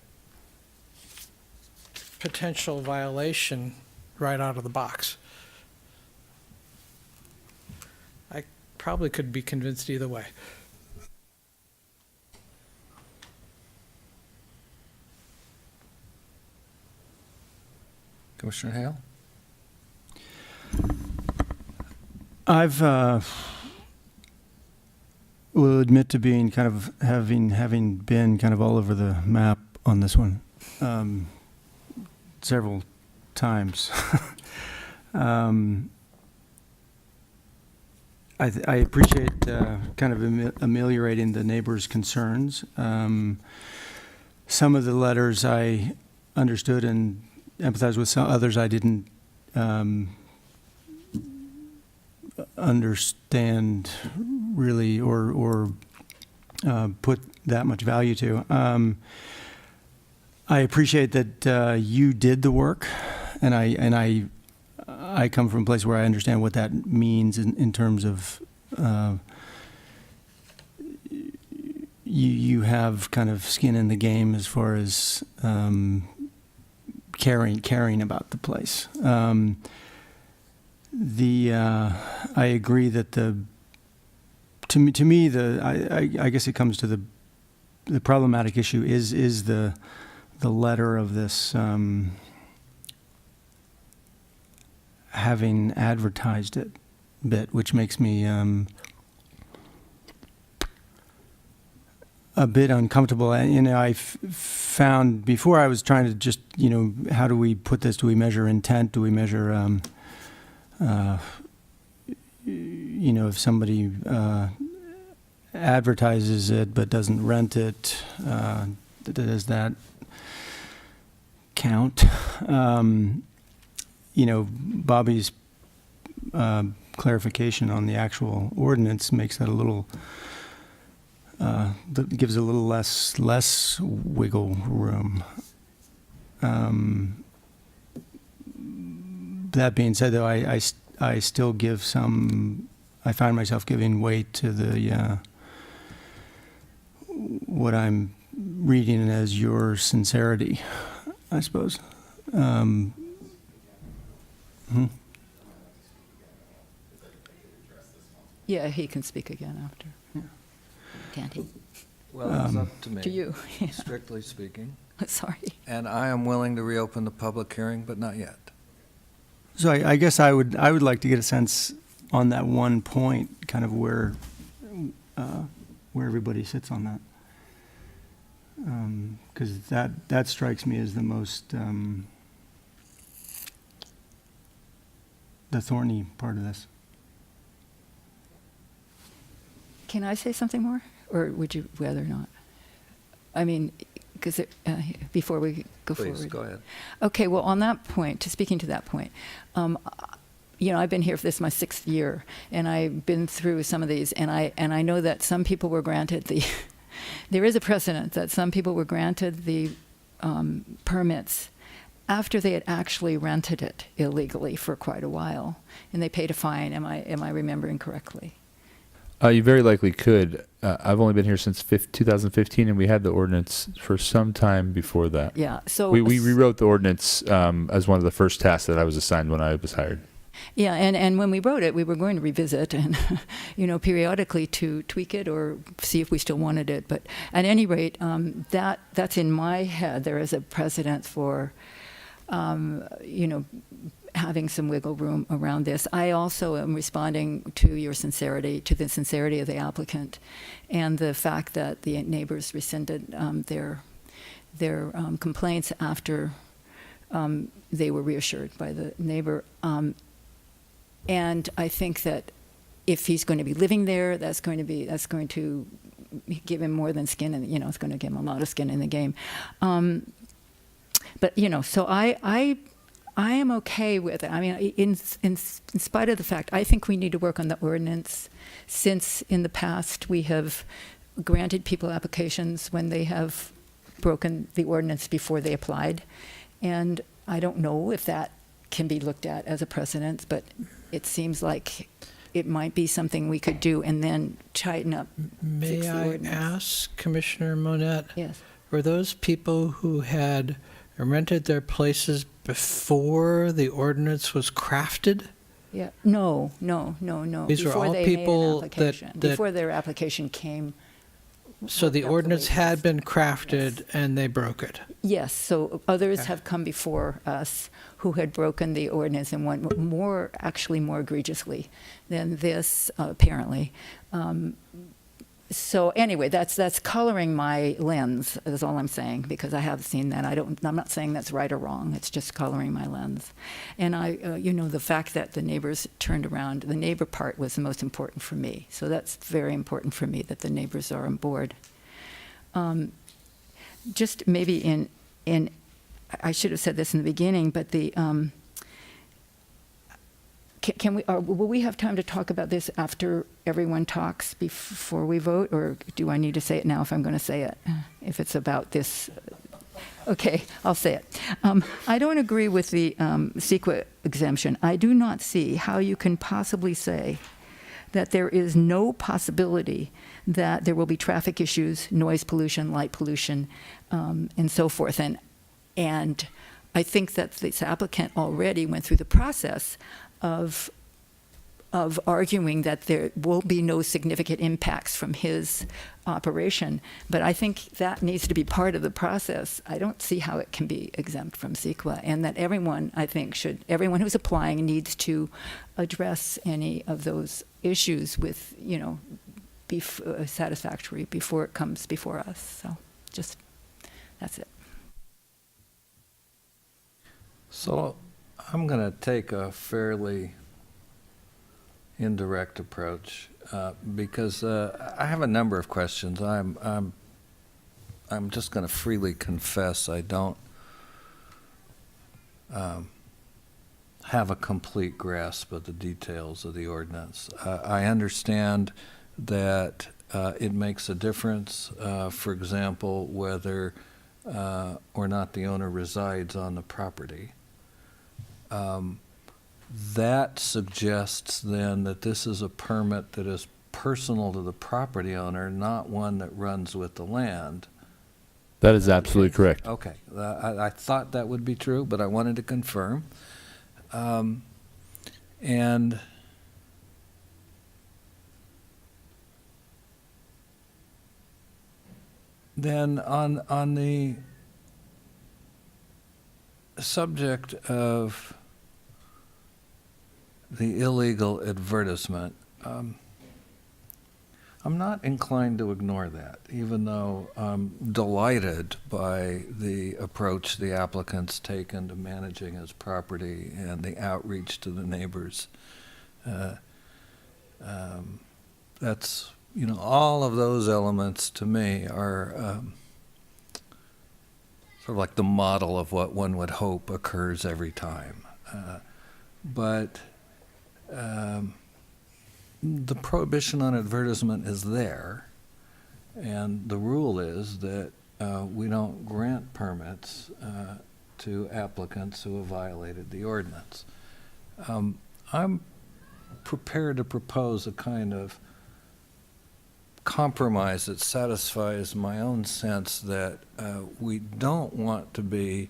potential violation right out of the box. I probably could be convinced either way. Commissioner Hale? I've will admit to being kind of having been kind of all over the map on this one several times. I appreciate kind of ameliorating the neighbors' concerns. Some of the letters I understood and empathized with, some others I didn't understand really or put that much value to. I appreciate that you did the work, and I come from a place where I understand what that means in terms of you have kind of skin in the game as far as caring about the place. I agree that to me I guess it comes to the problematic issue is the letter of this having advertised it bit, which makes me a bit uncomfortable. And I found before I was trying to just, how do we put this? Do we measure intent? Do we measure, if somebody advertises it but doesn't rent it, does that count? Bobby's clarification on the actual ordinance makes that a little, gives a little less wiggle room. That being said, though, I still give I find myself giving weight to the what I'm reading as your sincerity, I suppose. Yeah, he can speak again after. Danny, Well, it's up to me. to you. Yeah. Strictly speaking. Sorry. And I am willing to reopen the public hearing, but not yet. So I guess I would like to get a sense on that one point, kind of where everybody sits on that. Because that strikes me as the most, the thorny part of this. Can I say something more, or would you rather not? I mean, because before we go forward. Please, go ahead. Okay, well, on that point, speaking to that point, I've been here for this my 6th year, and I've been through some of these, and I know that some people were granted there is a precedent that some people were granted the permits after they had actually rented it illegally for quite a while, and they paid a fine. Am I remembering correctly? You very likely could. I've only been here since 2015, and we had the ordinance for some time before that. Yeah. So we rewrote the ordinance as one of the first tasks that I was assigned when I was hired. Yeah, and when we wrote it, we were going to revisit and, periodically to tweak it or see if we still wanted it. But at any rate, that's in my head. There is a precedent for, having some wiggle room around this. I also am responding to the sincerity of the applicant, and the fact that the neighbors rescinded their complaints after they were reassured by the neighbor. And I think that if he's going to be living there, that's going to give him more than skin, and it's going to give him a lot of skin in the game. But so I am okay with it. I mean, in spite of the fact, I think we need to work on the ordinance, since in the past we have granted people applications when they have broken the ordinance before they applied. And I don't know if that can be looked at as a precedent, but it seems like it might be something we could do and then tighten up, fix May the I ordinance. ask, Commissioner Monette, Yes. were those people who had rented their places before the ordinance was crafted? Yeah. No. These were Before all they made an people application. that- Before their application came. So the worked out the ordinance way it had was. been crafted and they broke it? Yes, so others Okay. have come before us who had broken the ordinance, and one more egregiously than this, apparently. So anyway, that's coloring my lens, is all I'm saying, because I have seen that. I'm not saying that's right or wrong. It's just coloring my lens. And the fact that the neighbors turned around, the neighbor part was the most important for me. So that's very important for me that the neighbors are on board. Just maybe in I should have said this in the beginning, but the will we have time to talk about this after everyone talks before we vote, or do I need to say it now if I'm going to say it? If it's about this, okay, I'll say it. I don't agree with the CEQA exemption. I do not see how you can possibly say that there is no possibility that there will be traffic issues, noise pollution, light pollution, and so forth. And I think that this applicant already went through the process of arguing that there will be no significant impacts from his operation. But I think that needs to be part of the process. I don't see how it can be exempt from CEQA, and that everyone, I think, everyone who's applying needs to address any of those issues with, be satisfactory before it comes before us. So that's it. So I'm going to take a fairly indirect approach because I have a number of questions. I'm just going to freely confess I don't have a complete grasp of the details of the ordinance. I understand that it makes a difference, for example, whether or not the owner resides on the property. That suggests then that this is a permit that is personal to the property owner, not one that runs with the land. That is absolutely correct. Okay, I thought that would be true, but I wanted to confirm. And Then on the subject of the illegal advertisement, I'm not inclined to ignore that, even though I'm delighted by the approach the applicant's taken to managing his property and the outreach to the neighbors. That's, all of those elements to me are sort of like the model of what one would hope occurs every time. But the prohibition on advertisement is there, and the rule is that we don't grant permits to applicants who have violated the ordinance. I'm prepared to propose a kind of compromise that satisfies my own sense that we don't want to be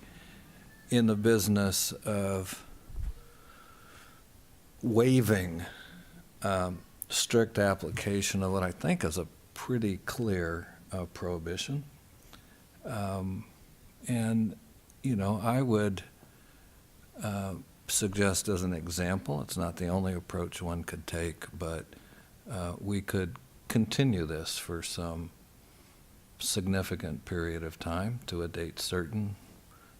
in the business of waiving strict application of what I think is a pretty clear prohibition. And, I would suggest as an example, it's not the only approach one could take, but we could continue this for some significant period of time to a date certain,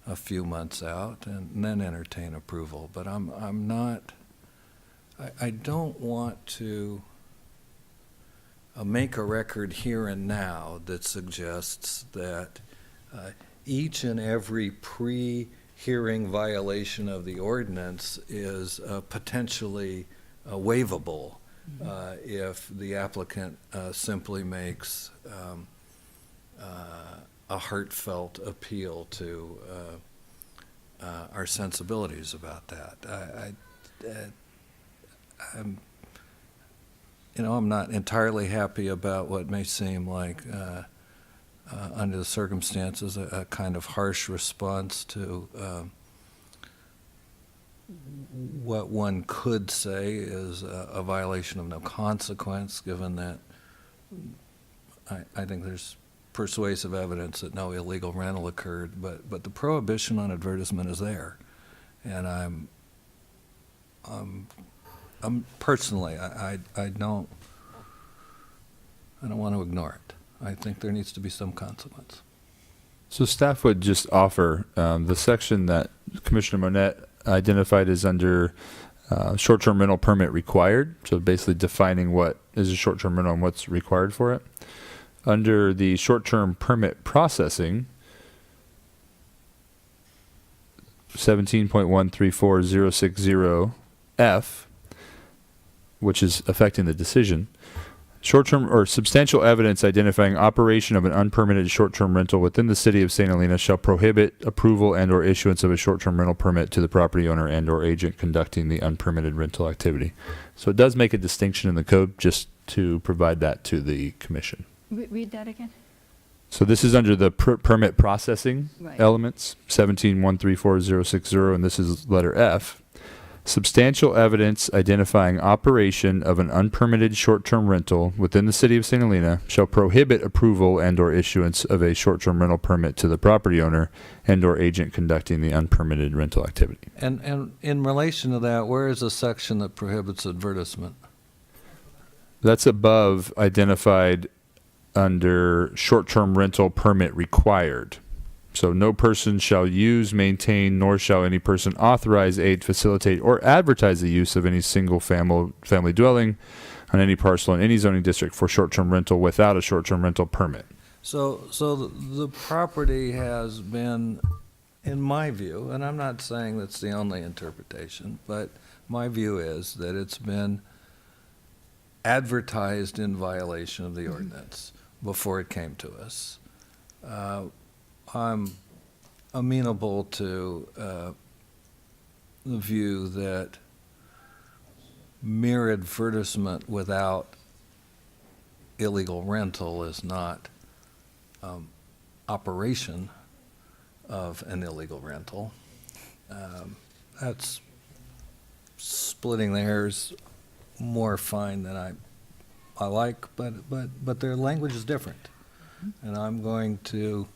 a few months out, and then entertain approval. But I'm not, I don't want to make a record here and now that suggests that each and every pre-hearing violation of the ordinance is potentially waivable if the applicant simply makes a heartfelt appeal to our sensibilities about that. I'm not entirely happy about what may seem like, under the circumstances, a kind of harsh response to what one could say is a violation of no consequence, given that I think there's persuasive evidence that no illegal rental occurred, but the prohibition on advertisement is there, and I'm personally, I don't want to ignore it. I think there needs to be some consequence. So staff would just offer the section that Commissioner Monette identified as under short-term rental permit required, so basically defining what is a short-term rental and what's required for it. Under the short-term permit processing, 17.134060F, which is affecting the decision, short-term or substantial evidence identifying operation of an unpermitted short-term rental within the city of St. Helena shall prohibit approval and or issuance of a short-term rental permit to the property owner and or agent conducting the unpermitted rental activity. So it does make a distinction in the code, just to provide that to the commission. Read that again. So this is under the permit processing Right. elements, 17.134060, and this is letter F. Substantial evidence identifying operation of an unpermitted short-term rental within the city of St. Helena shall prohibit approval and or issuance of a short-term rental permit to the property owner and or agent conducting the unpermitted rental activity. And in relation to that, where is the section that prohibits advertisement? That's above identified under short-term rental permit required. So no person shall use, maintain, nor shall any person authorize, aid, facilitate, or advertise the use of any single family dwelling on any parcel in any zoning district for short-term rental without a short-term rental permit. So the property has been, in my view, and I'm not saying that's the only interpretation, but my view is that it's been advertised in violation of the ordinance before it came to us. I'm amenable to the view that mere advertisement without illegal rental is not operation of an illegal rental. That's splitting the hairs more fine than I like, but their language is different. And I'm going to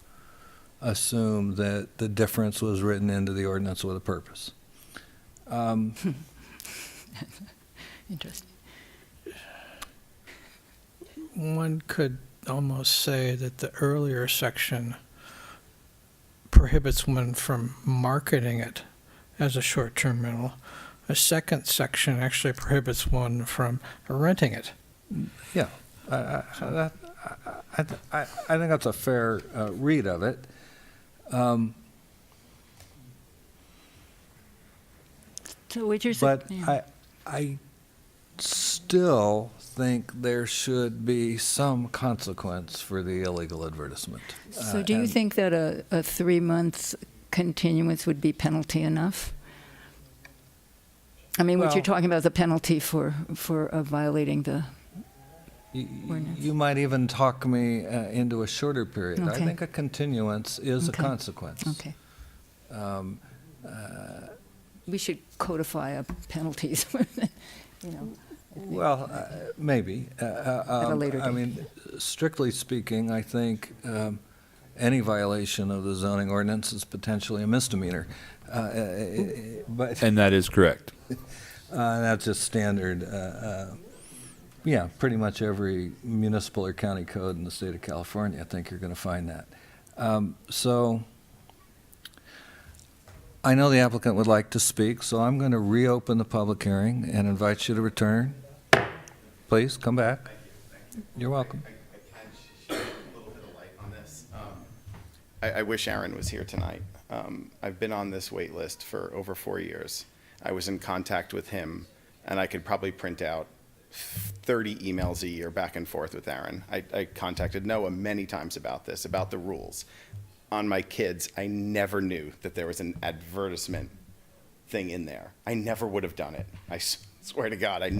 assume that the difference was written into the ordinance with a purpose. Interesting. One could almost say that the earlier section prohibits one from marketing it as a short-term rental. A second section actually prohibits one from renting it. Yeah, I think that's a fair read of it. So what you're But saying, I still think there should be some consequence for the illegal advertisement. so do you and- think that a 3-month continuance would be penalty enough? I mean, what you're Well- talking about is a penalty for violating the, ordinance. You might even talk me into a shorter period. I Okay. think a continuance is Okay. a consequence. okay. Um, We should codify penalties, you know. Well, maybe. a later I date. mean, strictly speaking, I think any violation of the zoning ordinance is potentially a misdemeanor. But And that is correct. that's just standard. Yeah, pretty much every municipal or county code in the state of California, I think you're going to find that. So I know the applicant would like to speak, so I'm going to reopen the public hearing and invite you to return. Please, come back. You're welcome. I can shed a little bit of light on this. I wish Aaron was here tonight. I've been on this wait list for over 4 years. I was in contact with him, and I could probably print out 30 emails a year back and forth with Aaron. I contacted Noah many times about this, about the rules. On my kids, I never knew that there was an advertisement thing in there. I never would have done it. I swear to God, I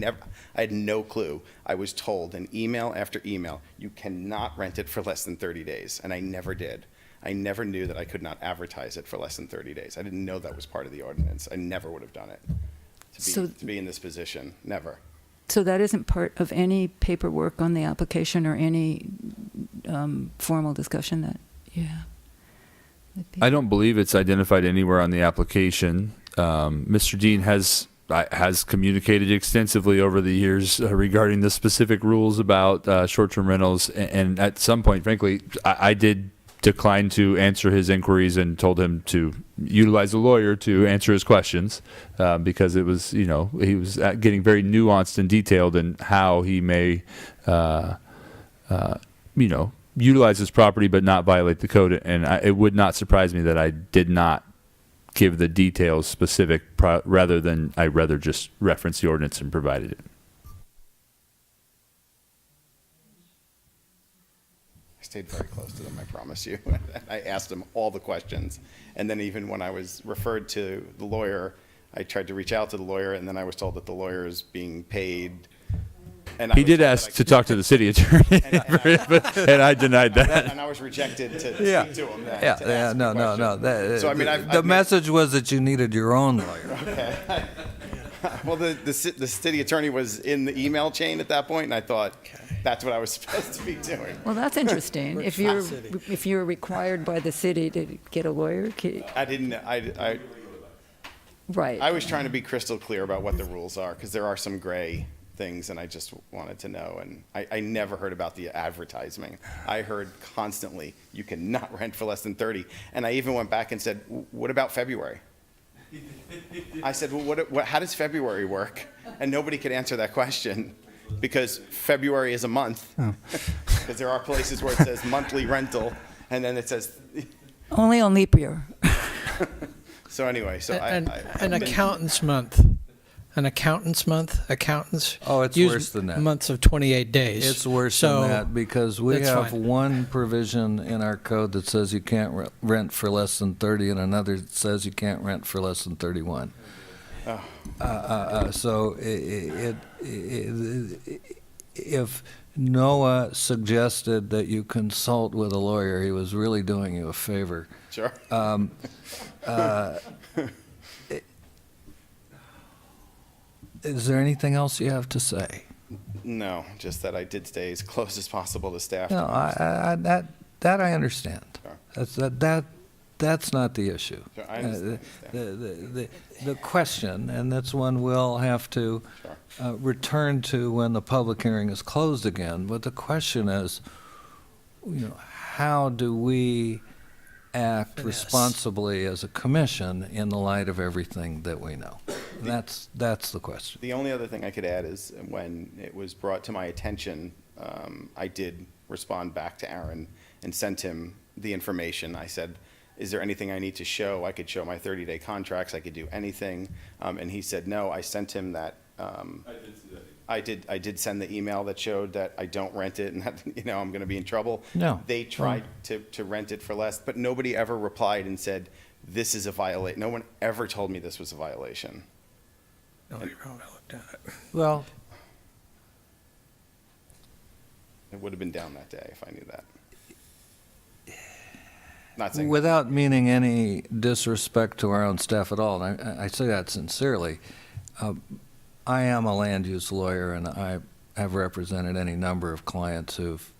had no clue. I was told in email after email, you cannot rent it for less than 30 days, and I never did. I never knew that I could not advertise it for less than 30 days. I didn't know that was part of the ordinance. I never would have done it. So- To be in this position, never. So that isn't part of any paperwork on the application or any formal discussion that, yeah. I don't believe it's identified anywhere on the application. Mr. Dean has communicated extensively over the years regarding the specific rules about short-term rentals, and at some point, frankly, I did decline to answer his inquiries and told him to utilize a lawyer to answer his questions because it was, he was getting very nuanced and detailed in how he may, utilize his property but not violate the code. And it would not surprise me that I did not give the details specific rather than I rather just reference the ordinance and provided it. I stayed very close to them, I promise you. I asked them all the questions. And then even when I was referred to the lawyer, I tried to reach out to the lawyer, and then I was told that the lawyer is being paid. And He did ask to talk to the city attorney, and I denied that. And I was rejected to Yeah. speak to him. to Yeah, ask yeah, him no, a no, no. question. So, I mean, The message was that you needed your own lawyer. Well, the city attorney was in the email chain at that point, and I thought that's what I was supposed to be doing. Well, that's interesting. If you're required by the city to get a lawyer, right. I was trying to be crystal clear about what the rules are, because there are some gray things, and I just wanted to know. And I never heard about the advertising. I heard constantly, you cannot rent for less than 30. And I even went back and said, what about February? I said, well, how does February work? And nobody could answer that question, because February is a month. Because there are places where it says monthly rental, and then it says, Only on leap year. so anyway, so An accountant's month. An accountant's month, accountants. Oh, it's use worse than that. Months of 28 days. It's worse So than that, because we that's have fine. one provision in our code that says you can't rent for less than 30, and another that says you can't rent for less than 31. So if Noah suggested that you consult with a lawyer, he was really doing you a favor. sure. Is there anything else you have to say? No, just that I did stay as close as possible to staff. No, that I understand. Sure. That's not the issue. Sure, I understand. The question, and that's one we'll have to Sure. return to when the public hearing is closed again, but the question is, how do we act Finesse. responsibly as a commission in the light of everything that we know? That's the question. The only other thing I could add is when it was brought to my attention, I did respond back to Aaron and sent him the information. I said, is there anything I need to show? I could show my 30-day contracts. I could do anything. And he said, no. I sent him that. I did see that. I did send the email that showed that I don't rent it and that, I'm going to be in trouble. No. They tried to rent it for less, but nobody ever replied and said, this is a violation. No one ever told me this was a violation. Nobody probably looked at it. Well, It would have been down that day if I knew that. Not saying. without meaning any disrespect to our own staff at all, and I say that sincerely, I am a land use lawyer, and I have represented any number of clients who've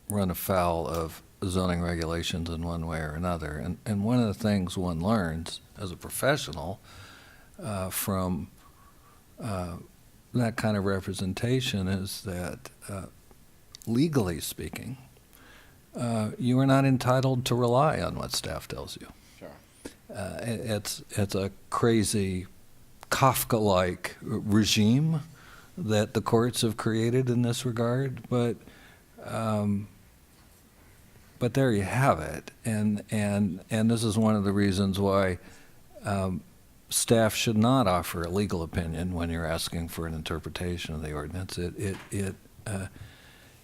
run afoul of zoning regulations in one way or another. And one of the things one learns as a professional from that kind of representation is that, legally speaking, you are not entitled to rely on what staff tells you. Sure. It's a crazy Kafka-like regime that the courts have created in this regard, but there you have it, and this is one of the reasons why staff should not offer a legal opinion when you're asking for an interpretation of the ordinance.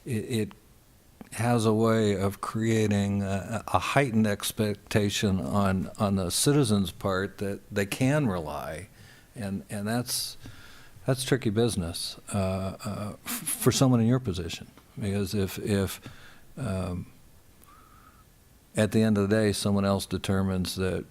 It has a way of creating a heightened expectation on the citizens' part that they can rely, and that's tricky business for someone in your position, because if at the end of the day someone else determines that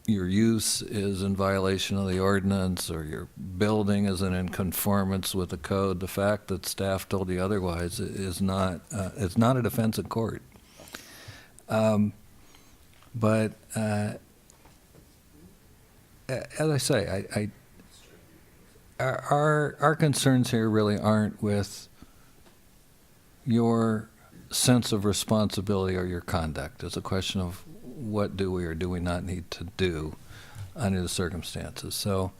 your use is in violation of the ordinance or your building isn't in conformance with the code, the fact that staff told you otherwise is not, it's not a defense in court. But as I say, our concerns here really aren't with your sense of responsibility or your conduct. It's a question of what do we or do we not need to do under the circumstances. So,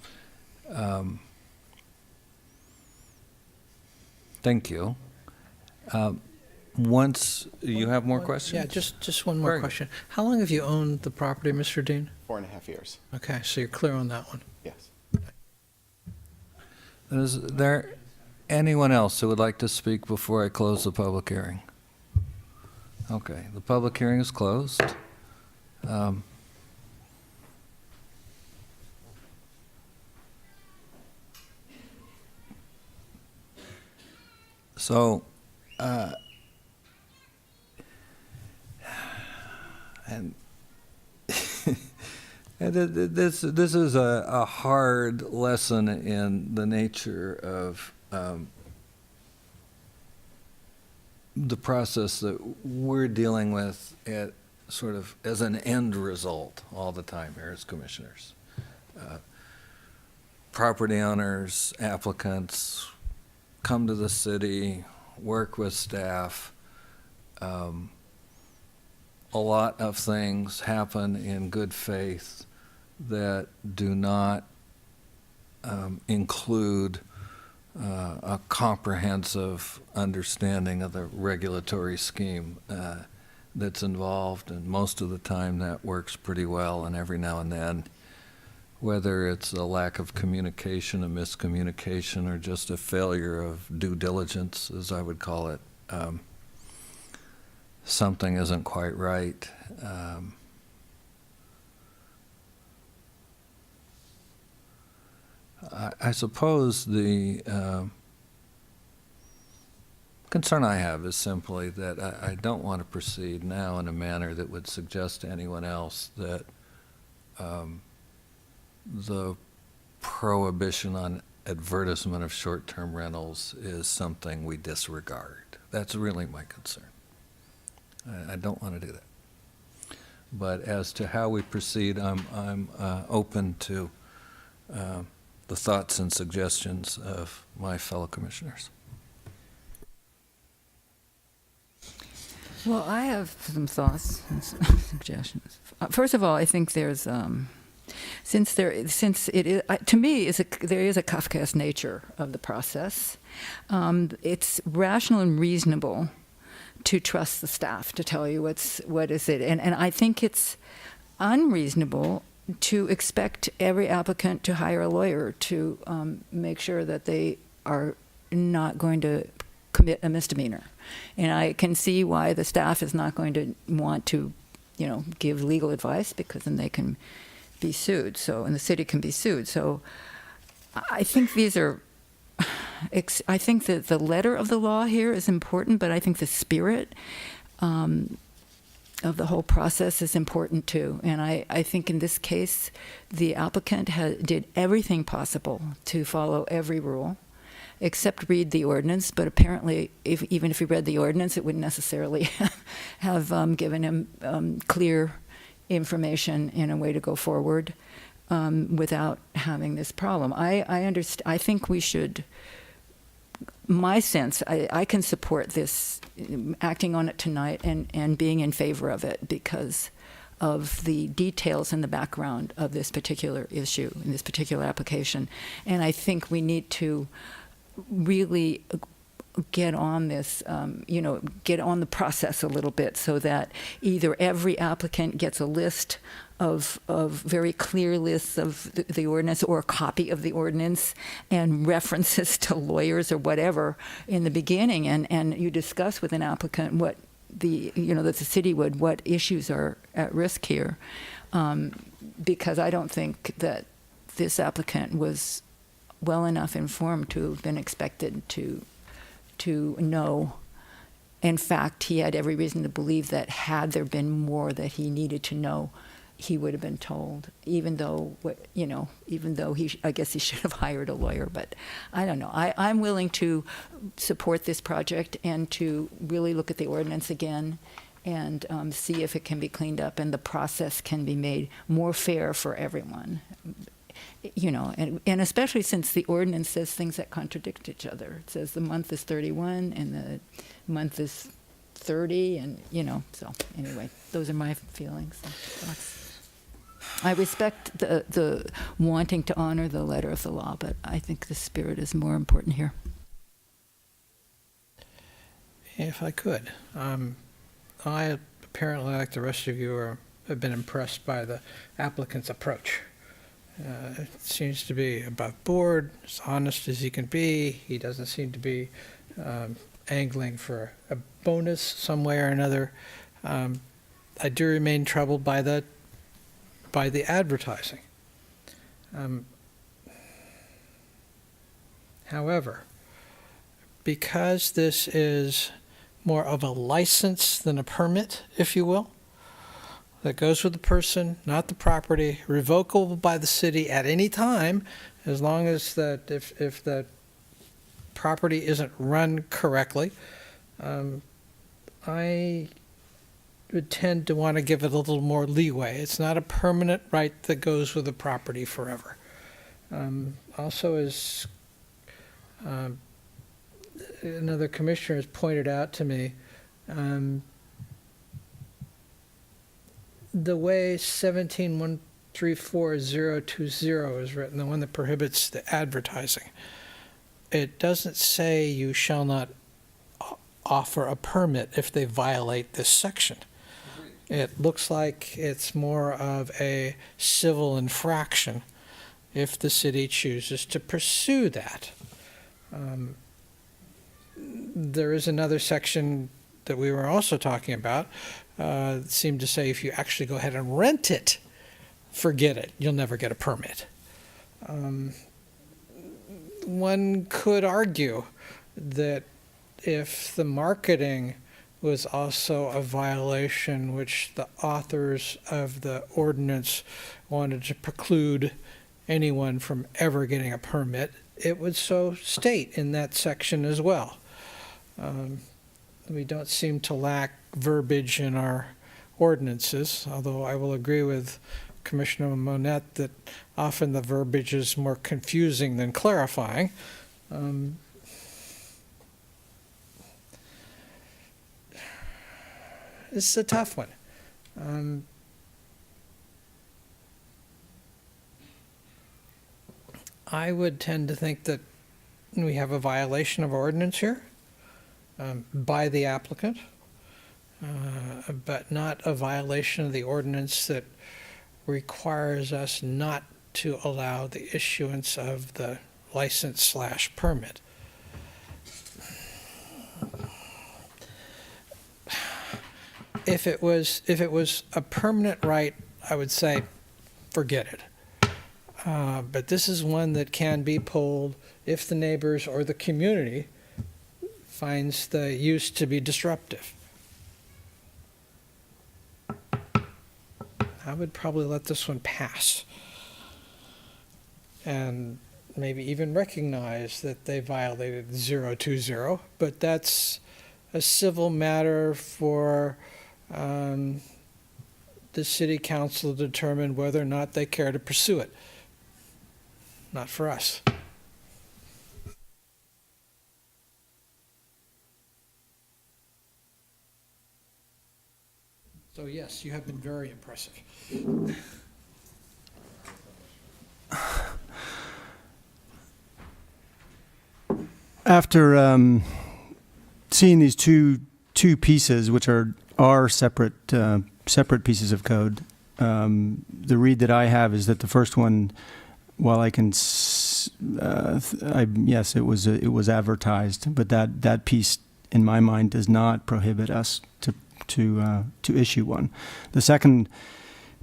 thank you. Once you have more questions? Yeah, just one more Very good. question. How long have you owned the property, Mr. Dean? 4.5 years. Okay, so you're clear on that one. Yes. Is there anyone else who would like to speak before I close the public hearing? Okay, the public hearing is closed. So, and this is a hard lesson in the nature of the process that we're dealing with at sort of as an end result all the time here as commissioners. Property owners, applicants come to the city, work with staff. A lot of things happen in good faith that do not include a comprehensive understanding of the regulatory scheme that's involved, and most of the time that works pretty well, and every now and then, whether it's a lack of communication, a miscommunication, or just a failure of due diligence, as I would call it, something isn't quite right. I suppose the concern I have is simply that I don't want to proceed now in a manner that would suggest to anyone else that the prohibition on advertisement of short-term rentals is something we disregard. That's really my concern. I don't want to do that. But as to how we proceed, I'm open to the thoughts and suggestions of my fellow commissioners. Well, I have some thoughts and suggestions. First of all, I think there's, since it is, to me, there is a Kafkaesque nature of the process. It's rational and reasonable to trust the staff to tell you what is it, and I think it's unreasonable to expect every applicant to hire a lawyer to make sure that they are not going to commit a misdemeanor. And I can see why the staff is not going to want to, give legal advice, because then they can be sued. And the city can be sued. So I think I think that the letter of the law here is important, but I think the spirit of the whole process is important too. And I think in this case, the applicant did everything possible to follow every rule, except read the ordinance. But apparently, even if he read the ordinance, it wouldn't necessarily have given him clear information in a way to go forward without having this problem. I think we should. My sense, I can support this, acting on it tonight and being in favor of it because of the details in the background of this particular issue, in this particular application. And I think we need to really get on this, get on the process a little bit so that either every applicant gets a list of very clear lists of the ordinance or a copy of the ordinance and references to lawyers or whatever in the beginning, and you discuss with an applicant what that the city would, what issues are at risk here, because I don't think that this applicant was well enough informed to have been expected to know. In fact, he had every reason to believe that had there been more that he needed to know, he would have been told, even though I guess he should have hired a lawyer. But I don't know. I'm willing to support this project and to really look at the ordinance again and see if it can be cleaned up and the process can be made more fair for everyone. And especially since the ordinance says things that contradict each other. It says the month is 31 and the month is 30, and so anyway, those are my feelings and thoughts. I respect the wanting to honor the letter of the law, but I think the spirit is more important here. If I could, I apparently, like the rest of you, have been impressed by the applicant's approach. It seems to be above board, as honest as he can be. He doesn't seem to be angling for a bonus some way or another. I do remain troubled by the advertising. However, because this is more of a license than a permit, if you will, that goes with the person, not the property, revocable by the city at any time, as long as that if the property isn't run correctly, I would tend to want to give it a little more leeway. It's not a permanent right that goes with the property forever. Also, as another commissioner has pointed out to me, the way 17134020 is written, the one that prohibits the advertising, it doesn't say you shall not offer a permit if they violate this section. It looks like it's more of a civil infraction if the city chooses to pursue that. There is another section that we were also talking about, seemed to say if you actually go ahead and rent it, forget it, you'll never get a permit. One could argue that if the marketing was also a violation, which the authors of the ordinance wanted to preclude anyone from ever getting a permit, it would so state in that section as well. We don't seem to lack verbiage in our ordinances, although I will agree with Commissioner Monette that often the verbiage is more confusing than clarifying. This is a tough one. I would tend to think that we have a violation of ordinance here by the applicant, but not a violation of the ordinance that requires us not to allow the issuance of the license/permit. If it was a permanent right, I would say, forget it. But this is one that can be pulled if the neighbors or the community finds the use to be disruptive. I would probably let this one pass. And maybe even recognize that they violated 020, but that's a civil matter for the city council to determine whether or not they care to pursue it. Not for us. So yes, you have been very impressive. After seeing these two pieces, which are separate pieces of code, the read that I have is that the first one, while I can, yes, it was advertised, but that piece in my mind does not prohibit us to issue one. The second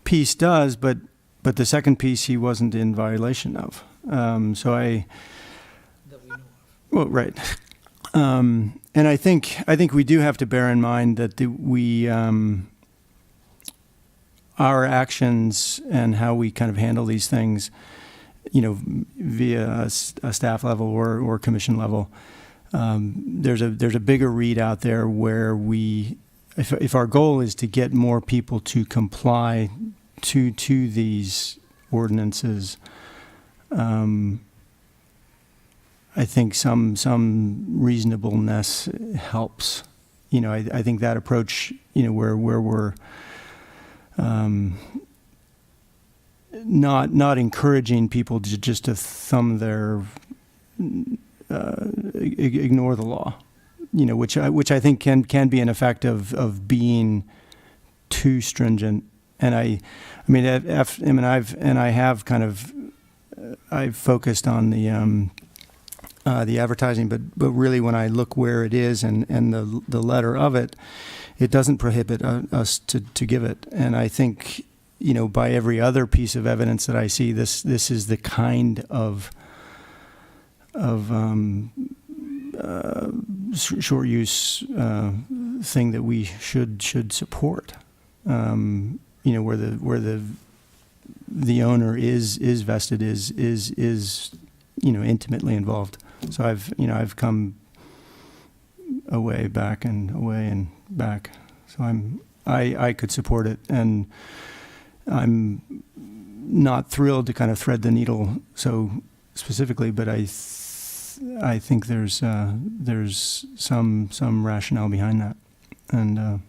piece does, but the second piece he wasn't in violation of. So I. That we know of. Well, right. And I think we do have to bear in mind that our actions and how we kind of handle these things, via a staff level or commission level, there's a bigger read out there where if our goal is to get more people to comply to these ordinances, I think some reasonableness helps. I think that approach, where we're not encouraging people to just to thumb their ignore the law, which I think can be an effect of being too stringent. And I've focused on the advertising, but really when I look where it is and the letter of it, it doesn't prohibit us to give it. And I think, by every other piece of evidence that I see, this is the kind of short use thing that we should support. Where the owner is vested, is intimately involved. So I've come away back and back. So I could support it, and I'm not thrilled to kind of thread the needle so specifically, but I think there's some rationale behind that, and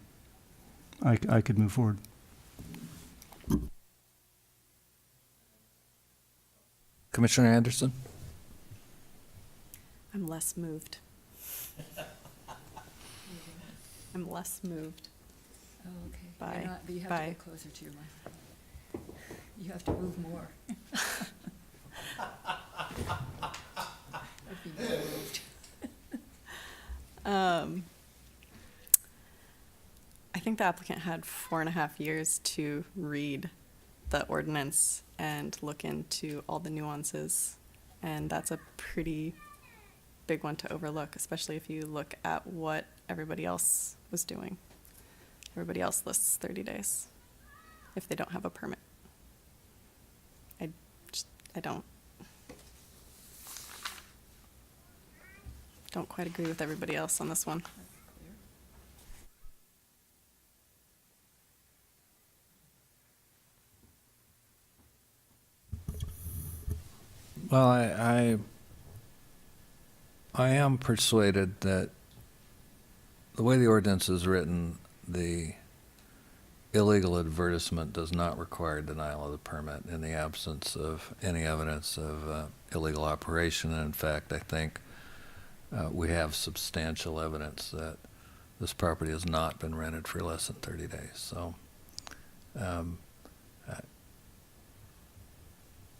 I could move forward. Commissioner Anderson? I'm less moved. I'm less moved. Oh, okay. Bye. You're not, but you have Bye. to get closer to your mic. You have to move more. I'd be more moved. I think the applicant had 4.5 years to read the ordinance and look into all the nuances, and that's a pretty big one to overlook, especially if you look at what everybody else was doing. Everybody else lists 30 days if they don't have a permit. I don't. don't quite agree with everybody else on this one. Well, I am persuaded that the way the ordinance is written, the illegal advertisement does not require denial of the permit in the absence of any evidence of illegal operation. And in fact, I think we have substantial evidence that this property has not been rented for less than 30 days. So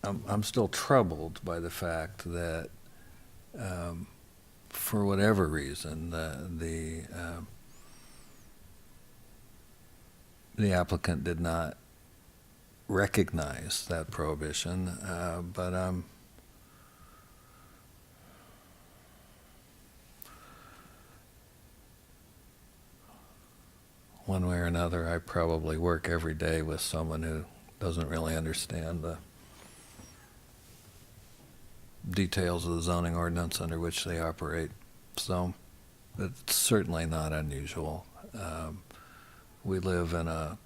I'm still troubled by the fact that for whatever reason, the applicant did not recognize that prohibition, but one way or another, I probably work every day with someone who doesn't really understand the details of the zoning ordinance under which they operate. So it's certainly not unusual. We live in a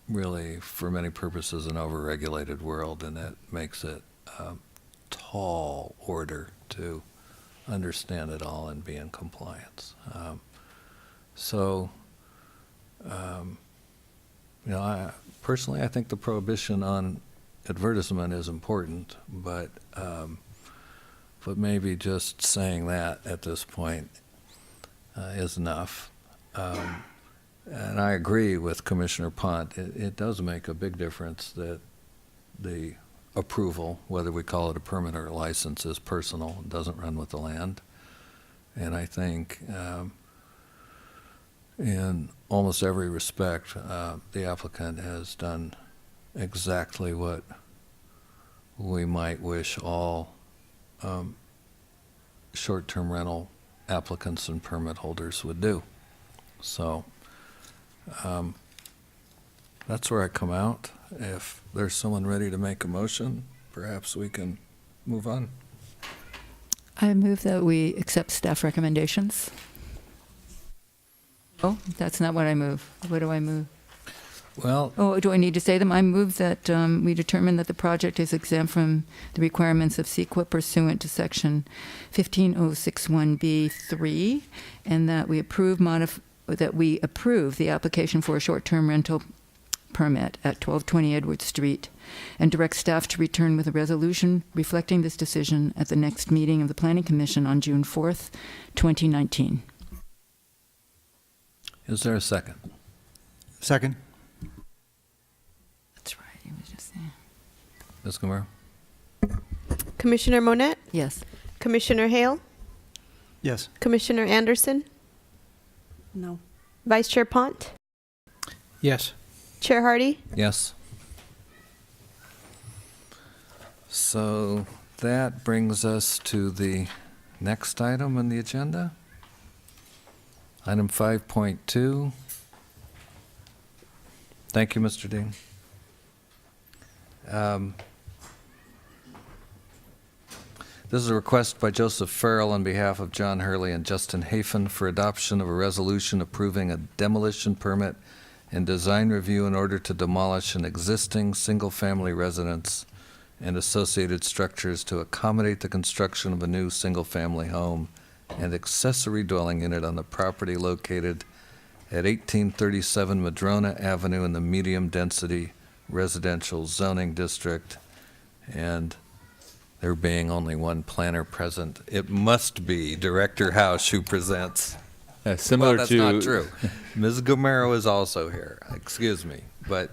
really, for many purposes, an overregulated world, and that makes it a tall order to understand it all and be in compliance. Personally, I think the prohibition on advertisement is important, but maybe just saying that at this point is enough. And I agree with Commissioner Pont. It does make a big difference that the approval, whether we call it a permit or a license, is personal and doesn't run with the land. And I think in almost every respect, the applicant has done exactly what we might wish all short-term rental applicants and permit holders would do. So that's where I come out. If there's someone ready to make a motion, perhaps we can move on. I move that we accept staff recommendations. Oh, that's not what I move. What do I move? Well, Oh, do I need to say them? I move that we determine that the project is exempt from the requirements of CEQA pursuant to Section 15061B3, and that we approve the application for a short-term rental permit at 1220 Edward Street, and direct staff to return with a resolution reflecting this decision at the next meeting of the Planning Commission on June 4th, 2019. is there a second? Second. That's right. It was just there. Ms. Gamero? Commissioner Monette, Yes. Commissioner Hale, Yes. Commissioner Anderson, No. Vice Chair Pont, Yes. Chair Hardy. Yes. So that brings us to the next item on the agenda. Item 5.2. Thank you, Mr. Dean. This is a request by Joseph Farrell on behalf of John Hurley and Justin Hafen for adoption of a resolution approving a demolition permit and design review in order to demolish an existing single-family residence and associated structures to accommodate the construction of a new single-family home and accessory dwelling unit on the property located at 1837 Madrona Avenue in the medium-density residential zoning district. And there being only one planner present, it must be Director House who presents. Similar Well, that's to not true. Ms. Gamero is also here. Excuse me, but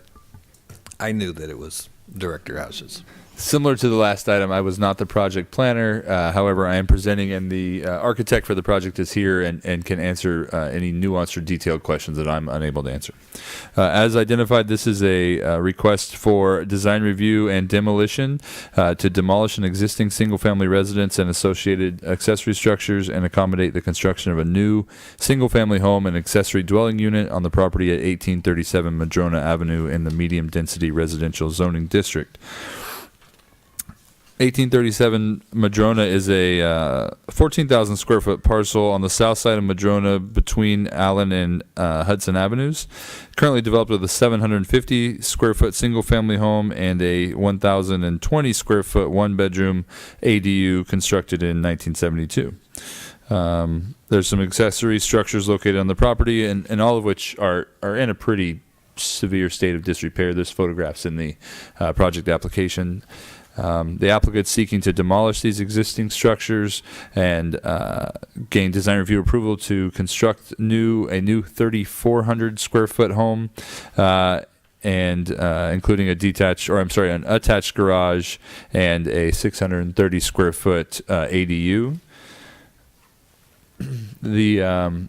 I knew that it was Director House's. Similar to the last item, I was not the project planner. However, I am presenting, and the architect for the project is here and can answer any nuanced or detailed questions that I'm unable to answer. As identified, this is a request for design review and demolition to demolish an existing single-family residence and associated accessory structures and accommodate the construction of a new single-family home and accessory dwelling unit on the property at 1837 Madrona Avenue in the medium-density residential zoning district. 1837 Madrona is a 14,000 square foot parcel on the south side of Madrona between Allen and Hudson Avenues. Currently developed with a 750 square foot single family home and a 1,020 square foot one bedroom ADU constructed in 1972. There's some accessory structures located on the property, and all of which are in a pretty severe state of disrepair. There's photographs in the project application. The applicant seeking to demolish these existing structures and gain design review approval to construct a new 3,400 square foot home, and including an attached garage and a 630 square foot ADU. The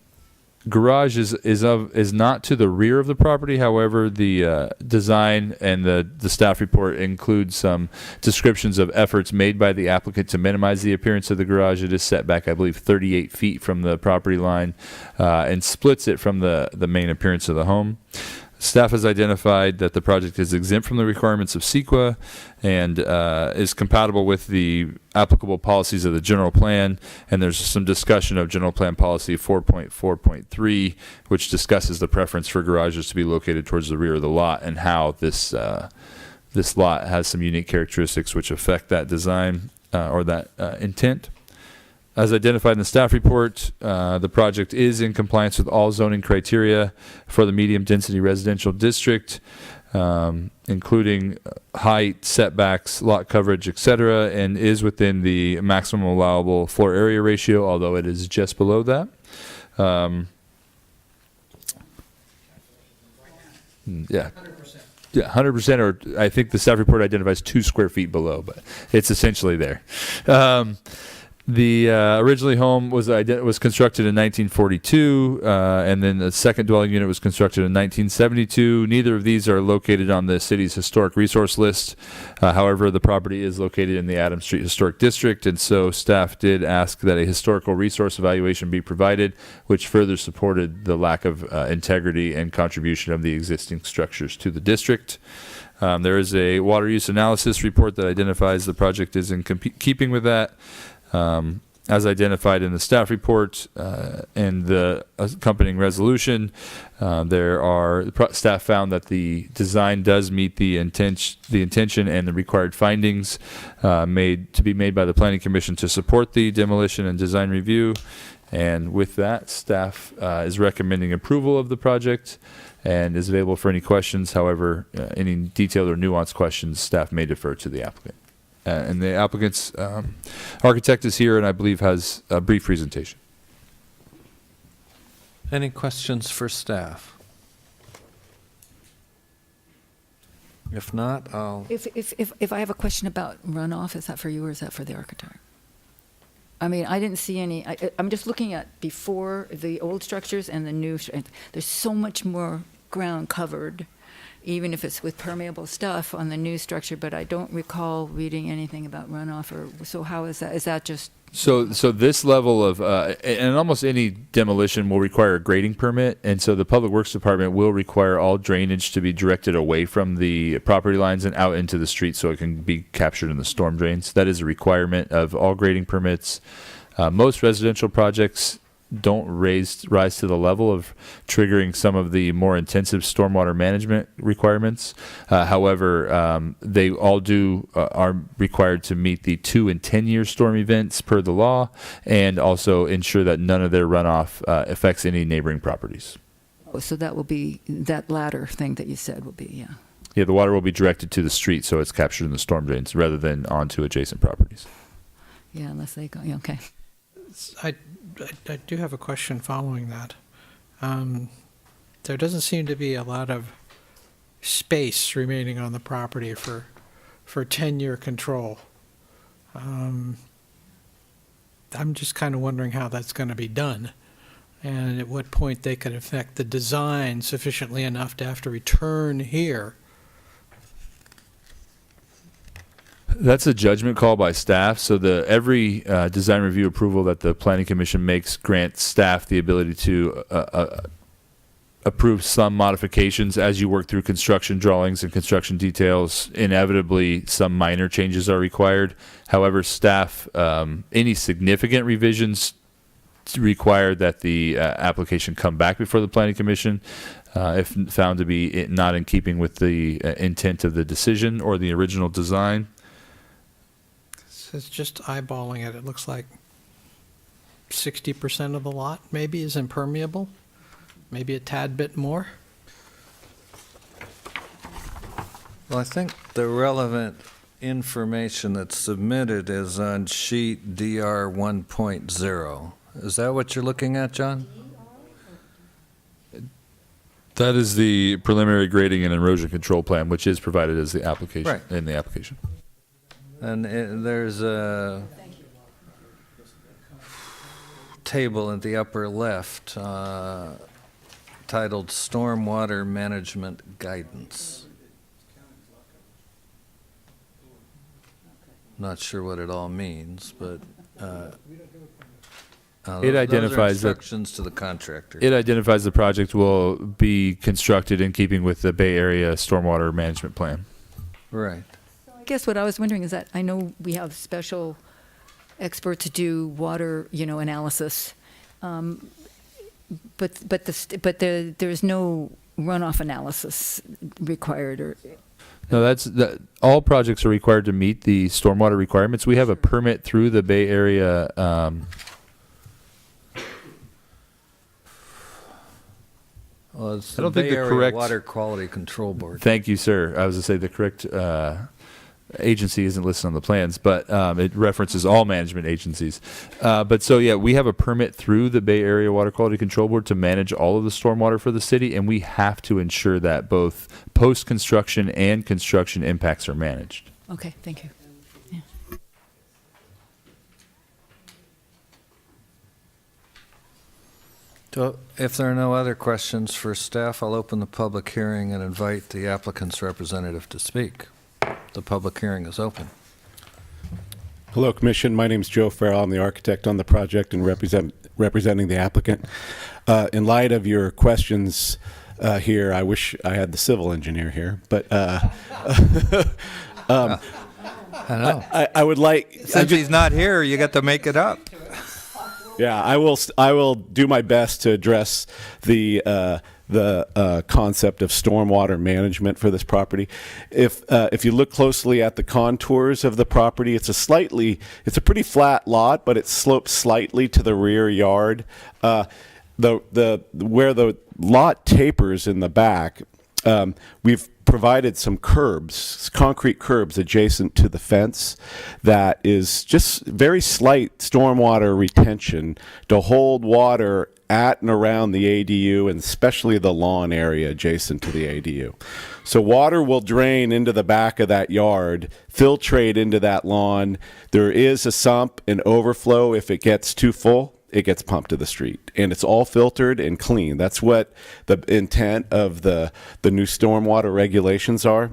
garage is not to the rear of the property. However, the design and the staff report includes some descriptions of efforts made by the applicant to minimize the appearance of the garage. It is set back, I believe, 38 feet from the property line, and splits it from the main appearance of the home. Staff has identified that the project is exempt from the requirements of CEQA and is compatible with the applicable policies of the general plan. And there's some discussion of general plan policy 4.4.3, which discusses the preference for garages to be located towards the rear of the lot and how this lot has some unique characteristics which affect that design or that intent. As identified in the staff report, the project is in compliance with all zoning criteria for the medium density residential district, including height, setbacks, lot coverage, etc., and is within the maximum allowable floor area ratio, although it is just below that. Yeah. 100%, or I think the staff report identifies 2 square feet below, but it's essentially there. The originally home was constructed in 1942, and then the second dwelling unit was constructed in 1972. Neither of these are located on the city's historic resource list. However, the property is located in the Adams Street Historic District, and so staff did ask that a historical resource evaluation be provided, which further supported the lack of integrity and contribution of the existing structures to the district. There is a water use analysis report that identifies the project is in keeping with that. As identified in the staff report and the accompanying resolution, staff found that the design does meet the intention and the required findings to be made by the Planning Commission to support the demolition and design review. And with that, staff is recommending approval of the project and is available for any questions. However, any detailed or nuanced questions, staff may defer to the applicant. And the applicant's architect is here and I believe has a brief presentation. Any questions for staff? If not, I'll... If I have a question about runoff, is that for you or is that for the architect? I mean, I didn't see any, I'm just looking at before the old structures and the new, there's so much more ground covered, even if it's with permeable stuff on the new structure, but I don't recall reading anything about runoff, or so how is that? Is that just... So this level of, and almost any demolition will require a grading permit, and so the Public Works Department will require all drainage to be directed away from the property lines and out into the street so it can be captured in the storm drains. That is a requirement of all grading permits. Most residential projects don't rise to the level of triggering some of the more intensive stormwater management requirements. However, they all are required to meet the 2 and 10-year storm events per the law, and also ensure that none of their runoff affects any neighboring properties. Oh, so that will be, that latter thing that you said will be, yeah. Yeah, the water will be directed to the street, so it's captured in the storm drains rather than onto adjacent properties. Yeah, unless they go, yeah, okay. I do have a question following that. There doesn't seem to be a lot of space remaining on the property for 10-year control. I'm just kind of wondering how that's going to be done, and at what point they could affect the design sufficiently enough to have to return here. That's a judgment call by staff. So every design review approval that the Planning Commission makes grants staff the ability to approve some modifications as you work through construction drawings and construction details. Inevitably, some minor changes are required. However, staff, any significant revisions require that the application come back before the Planning Commission if found to be not in keeping with the intent of the decision or the original design. So it's just eyeballing it. It looks like 60% of the lot maybe is impermeable, maybe a tad bit more. Well, I think the relevant information that's submitted is on sheet DR 1.0. Is that what you're looking at, John? That is the preliminary grading and erosion control plan, which is provided as the application, Right. in the application. And there's a table at the upper left titled Stormwater Management Guidance. Not sure what it all means, but It identifies those are instructions to the contractor. It identifies the project will be constructed in keeping with the Bay Area Stormwater Management Plan. Right. I guess what I was wondering is that I know we have special experts do water, analysis, but there's no runoff analysis required, or No, all projects are required to meet the stormwater requirements. We have a permit through the Bay Area. Well, it's I the don't think Bay the Area correct- Water Quality Control Board. Thank you, sir. I was to say the correct agency isn't listed on the plans, but it references all management agencies. But so, yeah, we have a permit through the Bay Area Water Quality Control Board to manage all of the stormwater for the city, and we have to ensure that both post-construction and construction impacts are managed. okay, thank you. So if there are no other questions for staff, I'll open the public hearing and invite the applicant's representative to speak. The public hearing is open. Hello, Commission. My name is Joe Farrell. I'm the architect on the project and representing the applicant. In light of your questions here, I wish I had the civil engineer here, but I know. I would like. Since he's not here, you got to make it up. Yeah, I will do my best to address the concept of stormwater management for this property. If you look closely at the contours of the property, it's a pretty flat lot, but it slopes slightly to the rear yard. Where the lot tapers in the back, we've provided some curbs, concrete curbs adjacent to the fence that is just very slight stormwater retention to hold water at and around the ADU, and especially the lawn area adjacent to the ADU. So water will drain into the back of that yard, filtrate into that lawn. There is a sump and overflow. If it gets too full, it gets pumped to the street, and it's all filtered and clean. That's what the intent of the new stormwater regulations are,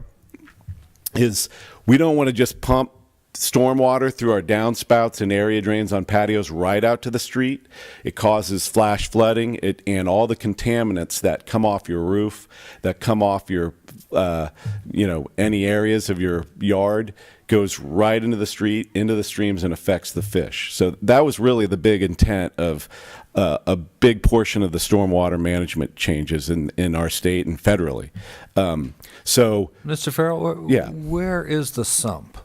is we don't want to just pump stormwater through our downspouts and area drains on patios right out to the street. It causes flash flooding, and all the contaminants that come off your roof, that come off your, any areas of your yard, goes right into the street, into the streams, and affects the fish. So that was really the big intent of a big portion of the stormwater management changes in our state and federally. Mr. Farrell, Yeah. where is the sump?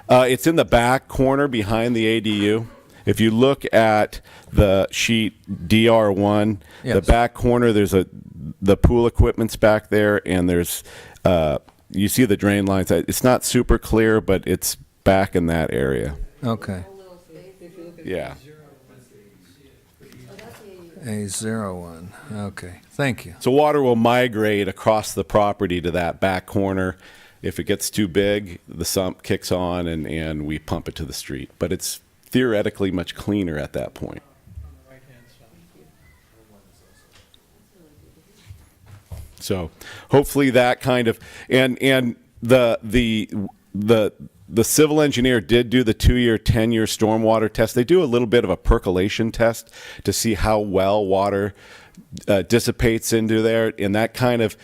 It's in the back corner behind the ADU. If you look at the sheet DR1, the Yes. back corner, there's the pool equipment's back there, and there's you see the drain lines. It's not super clear, but it's back in that area. Okay. Yeah. A01. Okay. Thank you. So water will migrate across the property to that back corner. If it gets too big, the sump kicks on and we pump it to the street. But it's theoretically much cleaner at that point. So hopefully that kind of, and the the civil engineer did do the 2-year, 10-year stormwater test. They do a little bit of a percolation test to see how well water dissipates into there, and that kind of,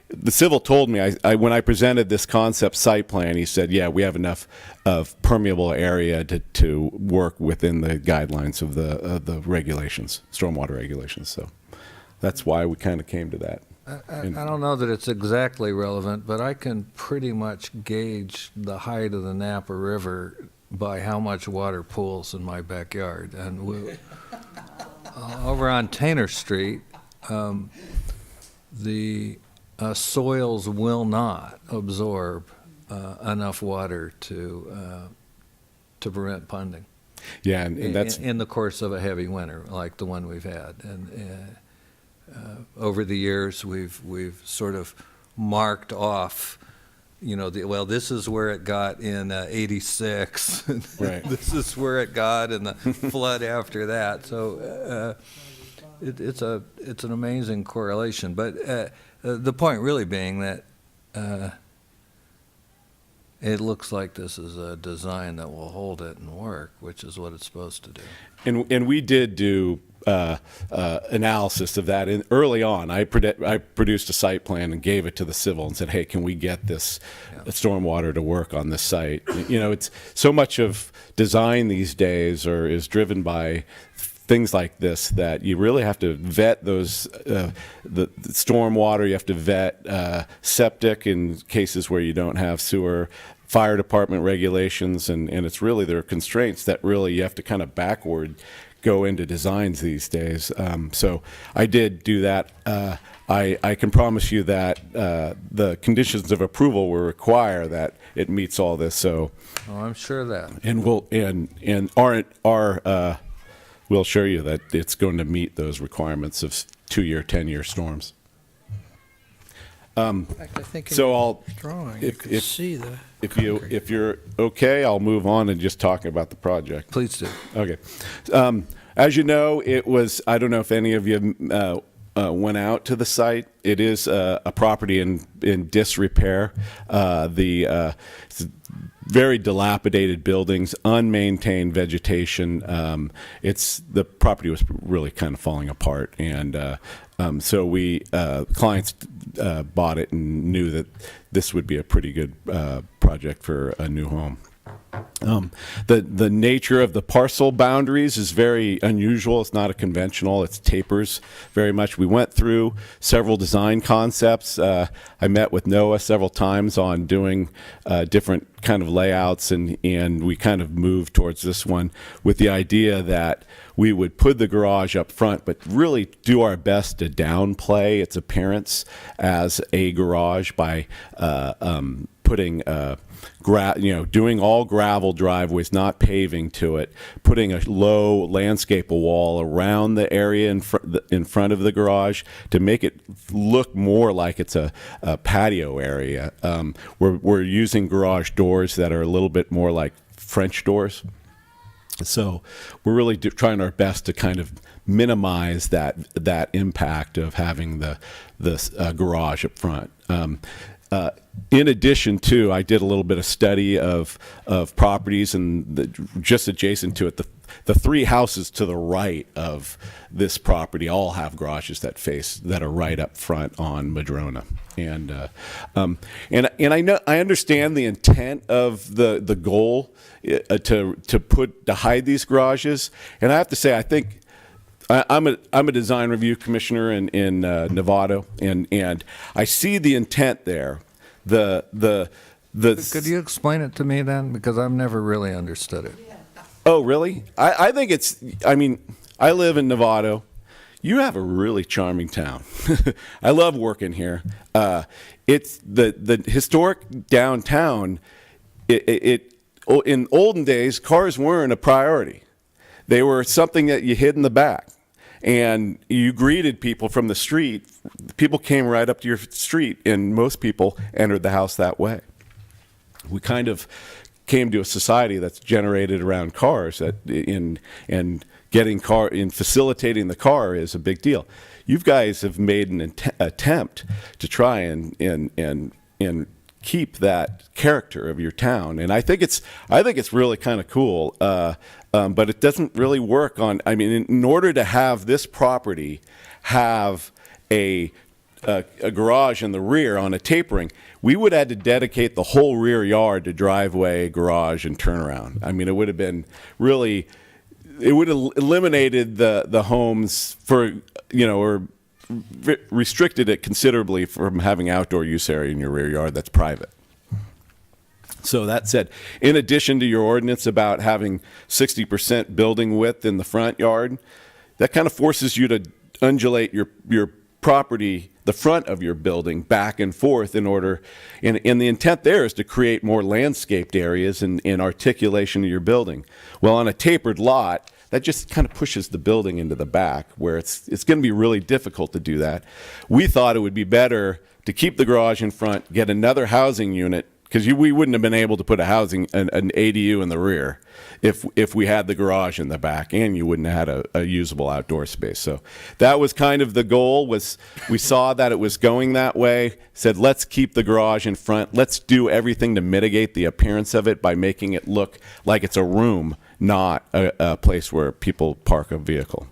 the civil told me, when I presented this concept site plan, he said, yeah, we have enough of permeable area to work within the guidelines of the regulations, stormwater regulations. So that's why we kind of came to that. I don't know that it's exactly relevant, but I can pretty much gauge the height of the Napa River by how much water pools in my backyard. And over on Tainer Street, the soils will not absorb enough water to prevent ponding. Yeah, and that's in the course of a heavy winter like the one we've had. And over the years, we've sort of marked off, this is where it got in '86. Right. This is where it got in the flood after that. So it's an amazing correlation. But the point really being that it looks like this is a design that will hold it and work, which is what it's supposed to do. And we did do analysis of that. And early on, I produced a site plan and gave it to the civil and said, hey, can we get this stormwater to work on this site? It's so much of design these days is driven by things like this, that you really have to vet those, the stormwater, you have to vet septic in cases where you don't have sewer, fire department regulations, and it's really, there are constraints that really you have to kind of backward go into designs these days. So I did do that. I can promise you that the conditions of approval will require that it meets all this. So, I'm sure of that. And we'll show you that it's going to meet those requirements of 2-year, 10-year storms. In fact, I think in So your I'll, drawing, you can see the if you're okay, I'll move on and just talk about the project. Please do. Okay. As you know, it was, I don't know if any of you went out to the site. It is a property in disrepair. Very dilapidated buildings, unmaintained vegetation. The property was really kind of falling apart, and so we clients bought it and knew that this would be a pretty good project for a new home. The nature of the parcel boundaries is very unusual. It's not a conventional. It tapers very much. We went through several design concepts. I met with Noah several times on doing different kind of layouts, and we kind of moved towards this one with the idea that we would put the garage up front, but really do our best to downplay its appearance as a garage by putting doing all gravel driveways, not paving to it, putting a low landscape wall around the area in front of the garage to make it look more like it's a patio area. We're using garage doors that are a little bit more like French doors. So we're really trying our best to kind of minimize that impact of having the garage up front. In addition to, I did a little bit of study of properties, and just adjacent to it, the 3 houses to the right of this property all have garages that are right up front on Madrona. And I understand the intent of the goal to hide these garages. And I have to say, I think I'm a design review commissioner in Novack, and I see the intent there. Could you explain it to me then? Because I've never really understood it. Oh, really? I think I live in Novack. You have a really charming town. I love working here. It's the historic downtown. In olden days, cars weren't a priority. They were something that you hid in the back. And you greeted people from the street. People came right up to your street, and most people entered the house that way. We kind of came to a society that's generated around cars, and facilitating the car is a big deal. You guys have made an attempt to try and keep that character of your town. And I think it's really kind of cool. But it doesn't really work on, I mean, in order to have this property have a garage in the rear on a tapering, we would have had to dedicate the whole rear yard to driveway, garage, and turnaround. I mean, it would have been really, it would have eliminated the homes for, or restricted it considerably from having outdoor use area in your rear yard that's private. So that said, in addition to your ordinance about having 60% building width in the front yard, that kind of forces you to undulate your property, the front of your building, back and forth in order, and the intent there is to create more landscaped areas and articulation of your building. Well, on a tapered lot, that just kind of pushes the building into the back, where it's going to be really difficult to do that. We thought it would be better to keep the garage in front, get another housing unit, because we wouldn't have been able to put an ADU in the rear if we had the garage in the back, and you wouldn't have had a usable outdoor space. So that was kind of the goal. Was we saw that it was going that way, said let's keep the garage in front. Let's do everything to mitigate the appearance of it by making it look like it's a room, not a place where people park a vehicle.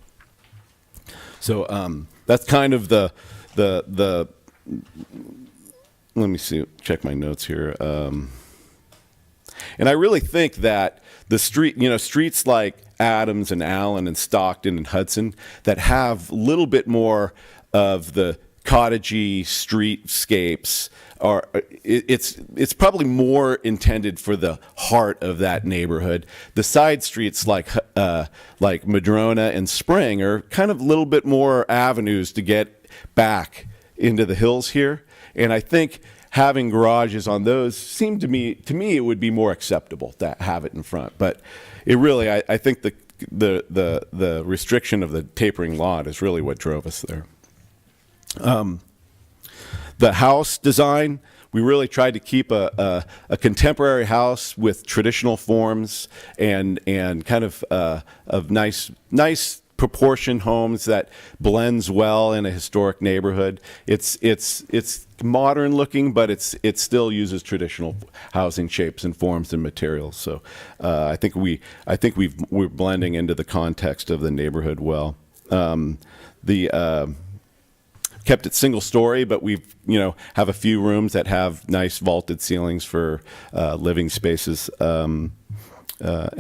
So that's kind of the let me see, check my notes here. And I really think that the streets like Adams and Allen and Stockton and Hudson that have a little bit more of the cottagey streetscapes it's probably more intended for the heart of that neighborhood. The side streets like Madrona and Spring are kind of a little bit more avenues to get back into the hills here. And I think having garages on those seemed to me it would be more acceptable to have it in front. But it really, I think the restriction of the tapering lot is really what drove us there. The house design, we really tried to keep a contemporary house with traditional forms and kind of nice proportioned homes that blends well in a historic neighborhood. It's modern looking, but it still uses traditional housing shapes and forms and materials. So I think we're blending into the context of the neighborhood well. Kept it single story, but we've have a few rooms that have nice vaulted ceilings for living spaces. And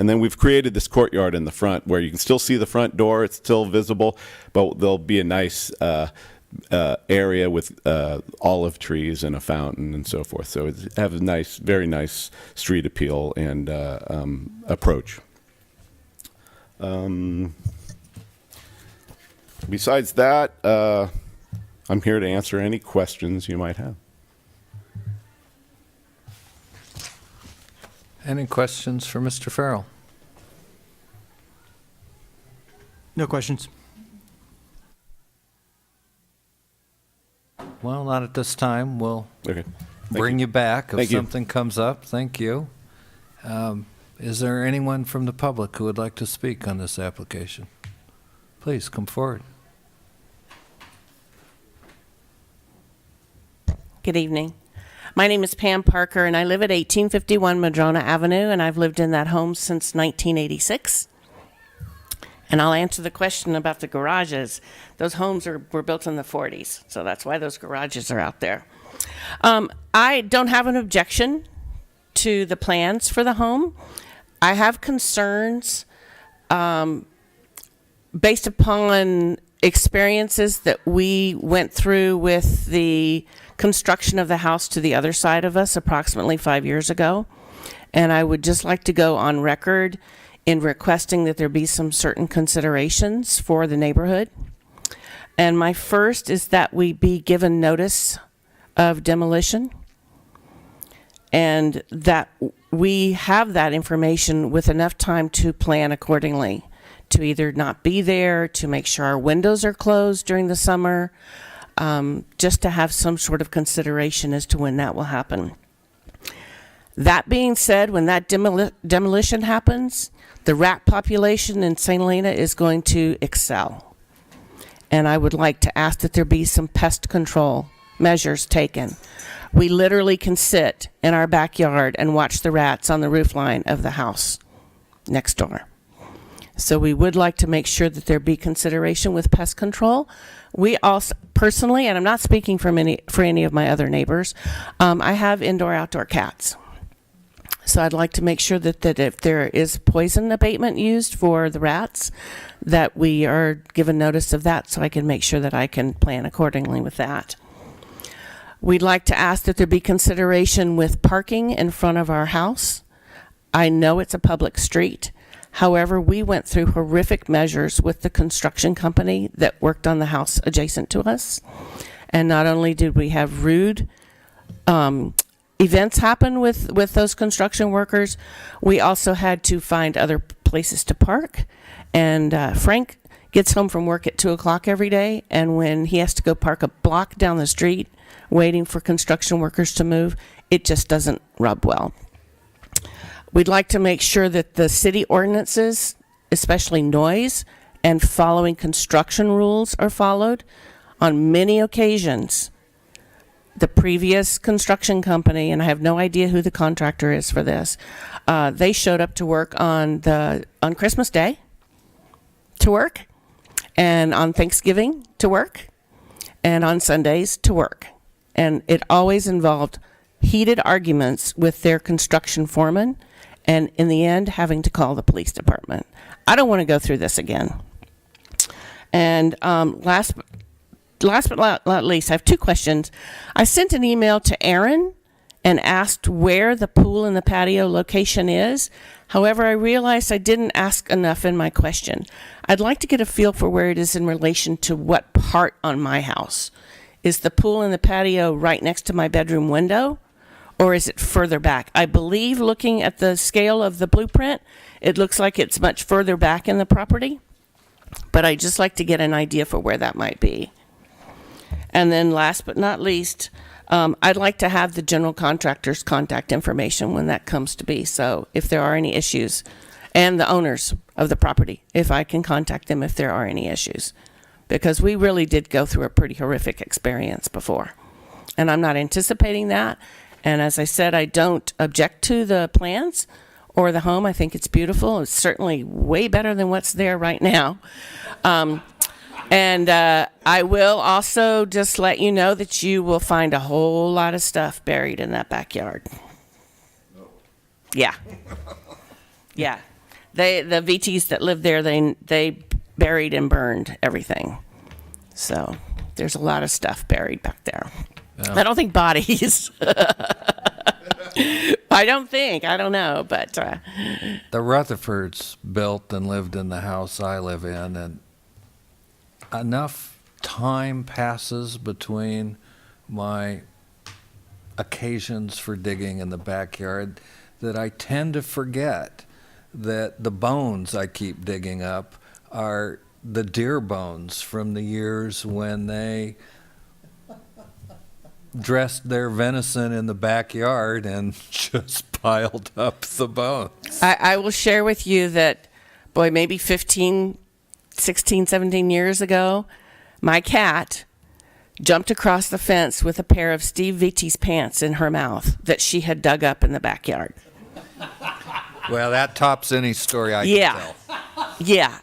then we've created this courtyard in the front where you can still see the front door. It's still visible, but there'll be a nice area with olive trees and a fountain and so forth. So it has a nice, very nice street appeal and approach. Besides that, I'm here to answer any questions you might have. Any questions for Mr. Farrell? No questions. Well, not at this time. We'll Okay. bring you back if Thank you. something comes up. Thank you. Is there anyone from the public who would like to speak on this application? Please come forward. Good evening. My name is Pam Parker, and I live at 1851 Madrona Avenue, and I've lived in that home since 1986. And I'll answer the question about the garages. Those homes were built in the 40s, so that's why those garages are out there. I don't have an objection to the plans for the home. I have concerns based upon experiences that we went through with the construction of the house to the other side of us approximately 5 years ago. And I would just like to go on record in requesting that there be some certain considerations for the neighborhood. And my first is that we be given notice of demolition and that we have that information with enough time to plan accordingly, to either not be there, to make sure our windows are closed during the summer, just to have some sort of consideration as to when that will happen. That being said, when that demolition happens, the rat population in St. Helena is going to excel. And I would like to ask that there be some pest control measures taken. We literally can sit in our backyard and watch the rats on the roof line of the house next door. So we would like to make sure that there be consideration with pest control. We also, personally, and I'm not speaking for any of my other neighbors, I have indoor-outdoor cats. So I'd like to make sure that if there is poison abatement used for the rats, that we are given notice of that so I can make sure that I can plan accordingly with that. We'd like to ask that there be consideration with parking in front of our house. I know it's a public street. However, we went through horrific measures with the construction company that worked on the house adjacent to us. And not only did we have rude events happen with those construction workers, we also had to find other places to park. And Frank gets home from work at 2 o'clock every day, and when he has to go park a block down the street waiting for construction workers to move, it just doesn't rub well. We'd like to make sure that the city ordinances, especially noise and following construction rules, are followed. On many occasions, the previous construction company, and I have no idea who the contractor is for this, they showed up to work on Christmas Day to work, and on Thanksgiving to work, and on Sundays to work. And it always involved heated arguments with their construction foreman, and in the end, having to call the police department. I don't want to go through this again. And last but not least, I have 2 questions. I sent an email to Aaron and asked where the pool and the patio location is. However, I realized I didn't ask enough in my question. I'd like to get a feel for where it is in relation to what part on my house. Is the pool and the patio right next to my bedroom window? Or is it further back? I believe, looking at the scale of the blueprint, it looks like it's much further back in the property. But I'd just like to get an idea for where that might be. And then last but not least, I'd like to have the general contractor's contact information when that comes to be. So if there are any issues, and the owners of the property, if I can contact them if there are any issues. Because we really did go through a pretty horrific experience before. And I'm not anticipating that. And as I said, I don't object to the plans or the home. I think it's beautiful. It's certainly way better than what's there right now. And I will also just let you know that you will find a whole lot of stuff buried in that backyard. Yeah. Yeah. The VTs that lived there, they buried and burned everything. So there's a lot of stuff buried back there. Yeah. I don't think bodies. I don't know, but. The Rutherfords built and lived in the house I live in, and enough time passes between my occasions for digging in the backyard that I tend to forget that the bones I keep digging up are the deer bones from the years when they dressed their venison in the backyard and just piled up the bones. I will share with you that, boy, maybe 15, 16, 17 years ago, my cat jumped across the fence with a pair of Steve Vitti's pants in her mouth that she had dug up in the backyard. Well, that tops any story I can tell. Yeah.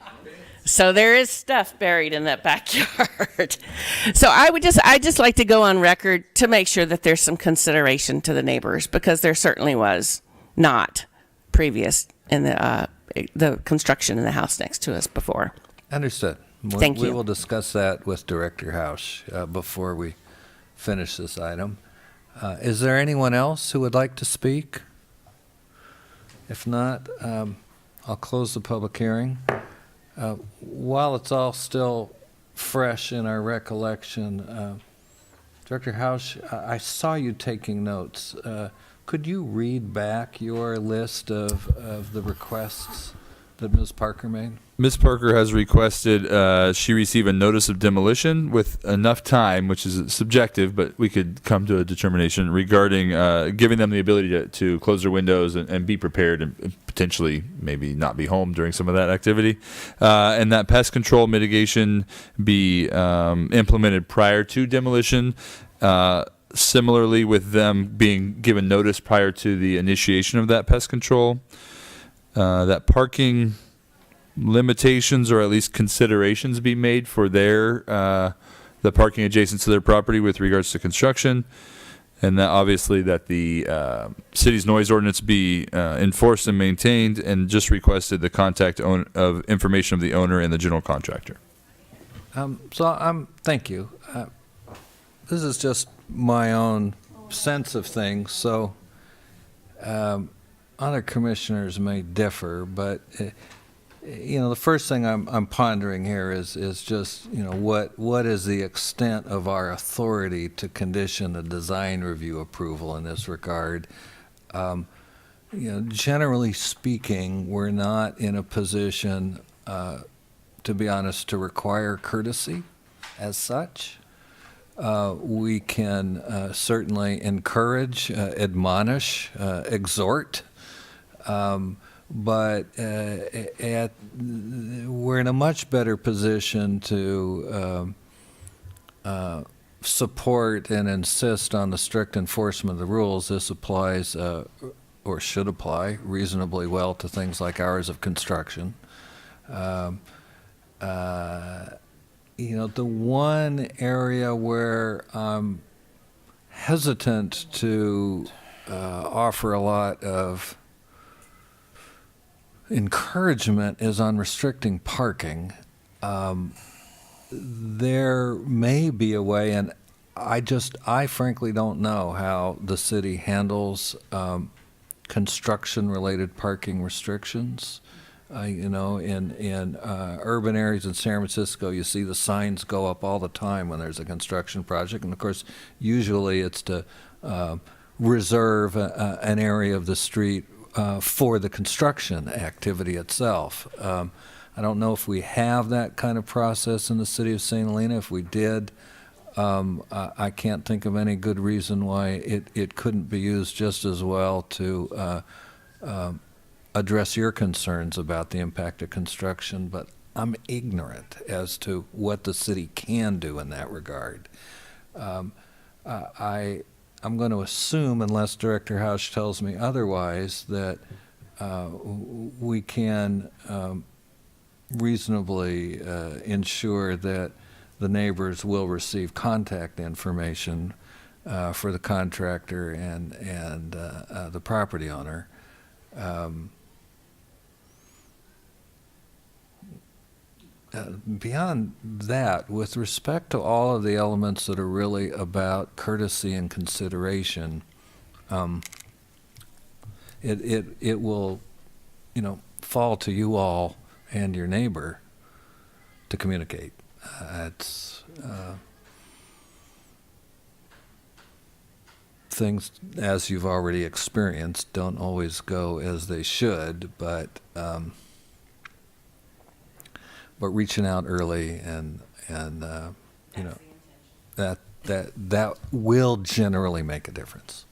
So there is stuff buried in that backyard. So I just like to go on record to make sure that there's some consideration to the neighbors, because there certainly was not previous in the construction in the house next to us before. Understood. Thank you. We will discuss that with Director House before we finish this item. Is there anyone else who would like to speak? If not, I'll close the public hearing. While it's all still fresh in our recollection, Director House, I saw you taking notes. Could you read back your list of the requests that Ms. Parker made? Ms. Parker has requested she receive a notice of demolition with enough time, which is subjective, but we could come to a determination regarding giving them the ability to close their windows and be prepared and potentially maybe not be home during some of that activity. And that pest control mitigation be implemented prior to demolition. similarly with them being given notice prior to the initiation of that pest control, that parking limitations or at least considerations be made for their the parking adjacent to their property with regards to construction, and that obviously that the city's noise ordinance be enforced and maintained, and just requested the contact of information of the owner and the general contractor. Thank you. This is just my own sense of things, so other commissioners may differ, but the first thing I'm pondering here is just what is the extent of our authority to condition a design review approval in this regard. Generally speaking, we're not in a position, to be honest, to require courtesy as such. We can certainly encourage, admonish, exhort, but we're in a much better position to support and insist on the strict enforcement of the rules. This applies, or should apply, reasonably well to things like hours of construction. The one area where I'm hesitant to offer a lot of encouragement is on restricting parking. There may be a way, and I frankly don't know how the city handles construction-related parking restrictions. In urban areas in San Francisco, you see the signs go up all the time when there's a construction project, and of course, usually it's to reserve an area of the street for the construction activity itself. I don't know if we have that kind of process in the city of St. Helena. If we did, I can't think of any good reason why it couldn't be used just as well to address your concerns about the impact of construction, but I'm ignorant as to what the city can do in that regard. I'm going to assume, unless Director Hausch tells me otherwise, that we can reasonably ensure that the neighbors will receive contact information for the contractor and the property owner. Beyond that, with respect to all of the elements that are really about courtesy and consideration, it will, fall to you all and your neighbor to communicate. Things, as you've already experienced, don't always go as they should, but reaching out early and that will generally make a difference.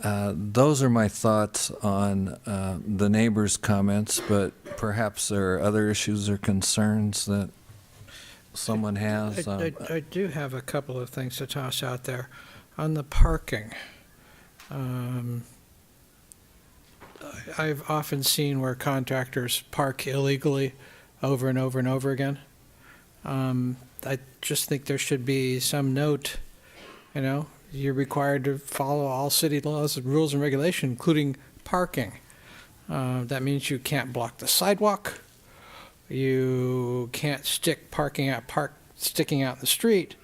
Those are my thoughts on the neighbors' comments, but perhaps there are other issues or concerns that someone has. I do have a couple of things to toss out there. On the parking, I've often seen where contractors park illegally over and over and over again. I just think there should be some note, you're required to follow all city laws, rules, and regulation, including parking. That means you can't block the sidewalk. You can't stick sticking out in the street.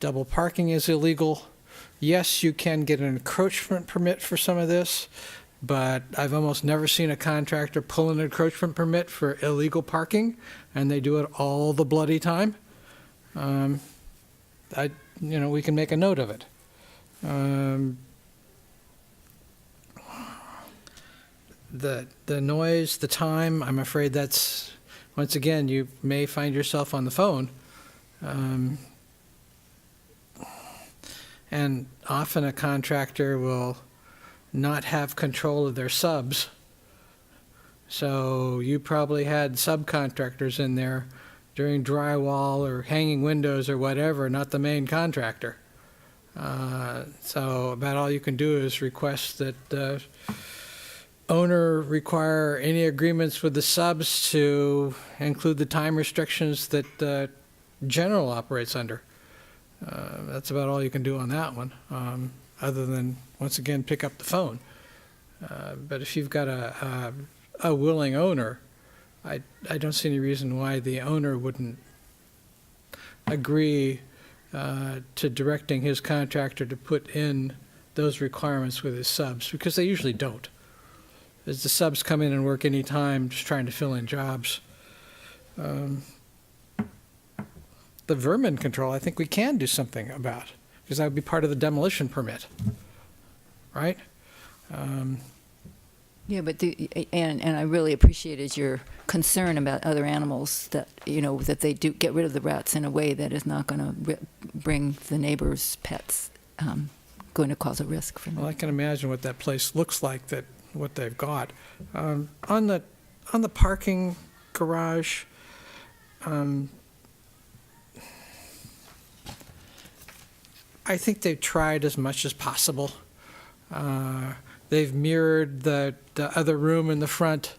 Double parking is illegal. Yes, you can get an encroachment permit for some of this, but I've almost never seen a contractor pull an encroachment permit for illegal parking, and they do it all the bloody time. We can make a note of it. The noise, the time, I'm afraid that's, once again, you may find yourself on the phone. And often a contractor will not have control of their subs. So you probably had subcontractors in there doing drywall or hanging windows or whatever, not the main contractor. So about all you can do is request that the owner require any agreements with the subs to include the time restrictions that general operates under. That's about all you can do on that one, other than, once again, pick up the phone. But if you've got a willing owner, I don't see any reason why the owner wouldn't agree to directing his contractor to put in those requirements with his subs, because they usually don't. As the subs come in and work any time, just trying to fill in jobs. The vermin control, I think we can do something about, because that would be part of the demolition permit, right? Yeah, but and I really appreciated your concern about other animals, that, you know, that they do get rid of the rats in a way that is not going to bring the neighbors' pets, going to cause a risk for them. Well, I can imagine what that place looks like, that what they've got. On the parking garage, I think they've tried as much as possible. They've mirrored the other room in the front,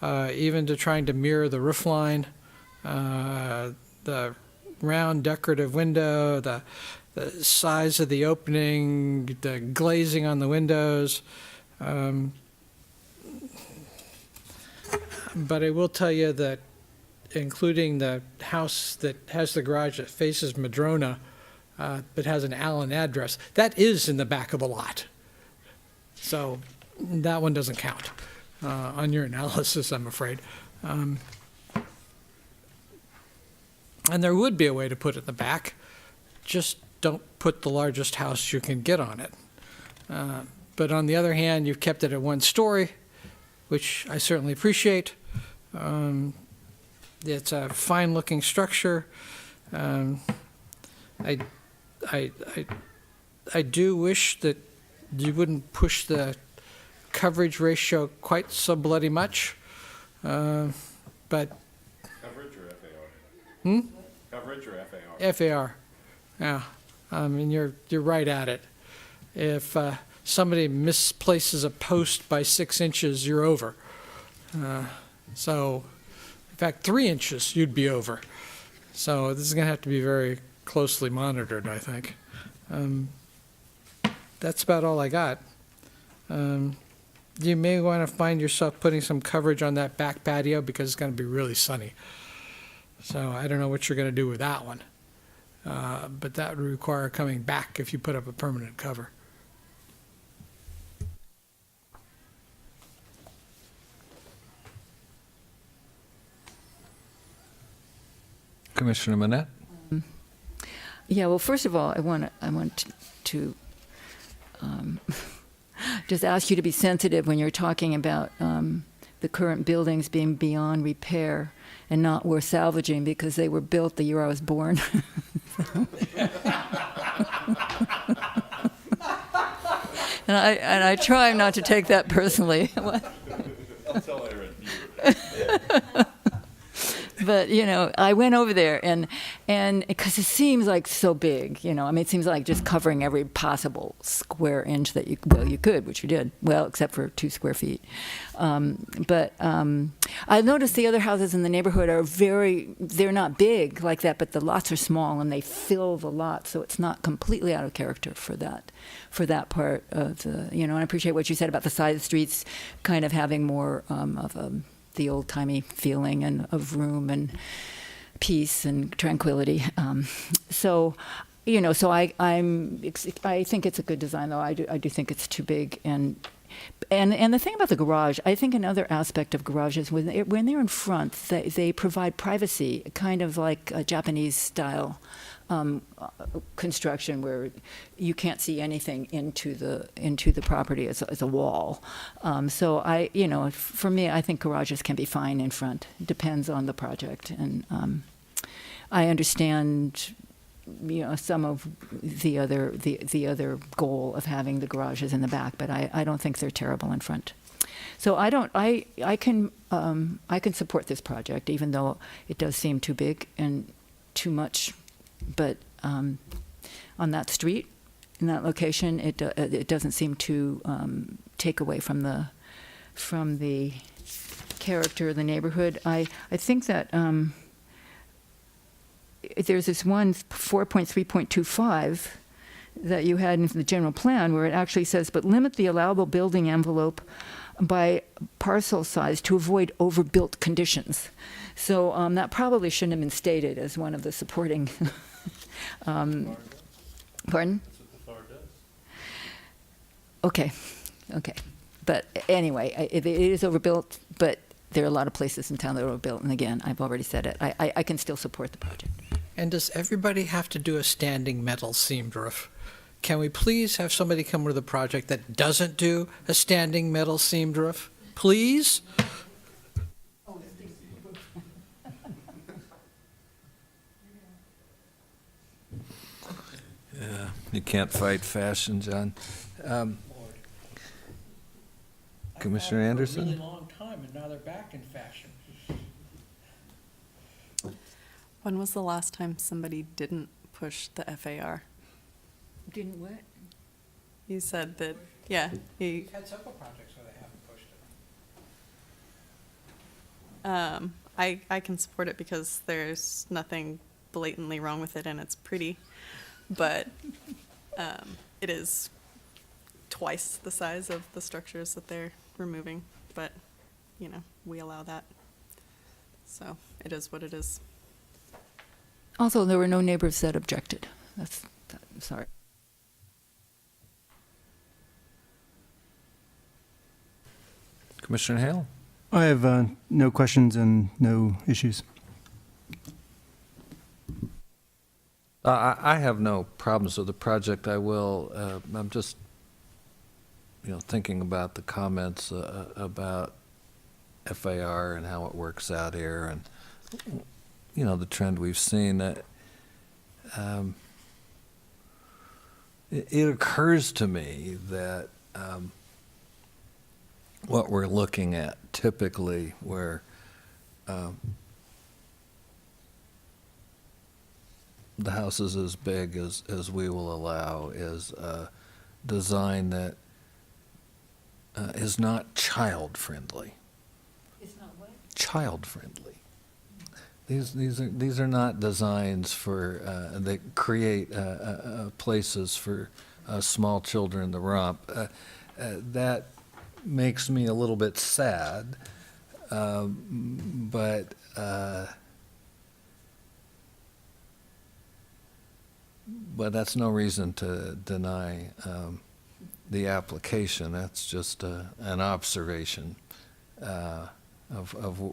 even to trying to mirror the roof line, the round decorative window, the size of the opening, the glazing on the windows. But I will tell you that, including the house that has the garage that faces Madrona, but has an Allen address, that is in the back of the lot. So that one doesn't count on your analysis, I'm afraid. And there would be a way to put it in the back. Just don't put the largest house you can get on it. But on the other hand, you've kept it at 1 story, which I certainly appreciate. It's a fine-looking structure. I do wish that you wouldn't push the coverage ratio quite so bloody much, but... Coverage or FAR? Coverage or FAR? FAR, yeah. I mean, you're right at it. If somebody misplaces a post by 6 inches, you're over. So, in fact, 3 inches, you'd be over. So this is going to have to be very closely monitored, I think. That's about all I got. You may want to find yourself putting some coverage on that back patio, because it's going to be really sunny. So I don't know what you're going to do with that one. But that would require coming back if you put up a permanent cover. Commissioner Manette? Yeah, well, first of all, I want to just ask you to be sensitive when you're talking about the current buildings being beyond repair and not worth salvaging because they were built the year I was born. And I try not to take that personally. I'll tell Aaron. But, you know, I went over there and because it seems like so big, you know, I mean, it seems like just covering every possible square inch that you could, which you did, well, except for 2 square feet. But I noticed the other houses in the neighborhood are they're not big like that, but the lots are small and they fill the lot. So it's not completely out of character for that part of the, you know, and I appreciate what you said about the side streets kind of having more of the old-timey feeling and of room and peace and tranquility. So, you know, so I think it's a good design, though. I do think it's too big. And the thing about the garage, I think another aspect of garages, when they're in front, they provide privacy, kind of like a Japanese style construction where you can't see anything into the property as a wall. So for me, I think garages can be fine in front. Depends on the project, and I understand, you know, some of the other goal of having the garages in the back, but I don't think they're terrible in front. So I can support this project, even though it does seem too big and too much. But on that street, in that location, it doesn't seem to take away from the character of the neighborhood. I think that there's this one 4.3.25 that you had in the general plan where it actually says, but limit the allowable building envelope by parcel size to avoid overbuilt conditions. So that probably shouldn't have been stated as one of the supporting. Pardon? That's what the FAR does. Okay. But anyway, it is overbuilt, but there are a lot of places in town that are overbuilt. And again, I've already said it. I can still support the project. And does everybody have to do a standing metal seamed roof? Can we please have somebody come with a project that doesn't do a standing metal seamed roof? Please? Yeah, you can't fight fashion, John. Commissioner Anderson? For a really long time, and now they're back in fashion. When was the last time somebody didn't push the FAR? Didn't what? You said that, yeah, We've had several projects where they haven't pushed it. I can support it because there's nothing blatantly wrong with it and it's pretty, but it is twice the size of the structures that they're removing, but, you know, we allow that. So it is what it is. Also, there were no neighbors that objected. Sorry. Commissioner Hale? I have no questions and no issues. I have no problems with the project. I'm just, thinking about the comments about FAR and how it works out here and, the trend we've seen. It occurs to me that what we're looking at typically where the house is as big as we will allow is a design that is not child-friendly. It's not what? Child-friendly. These are not designs for that create places for small children to romp. That makes me a little bit sad, but that's no reason to deny the application. That's just an observation of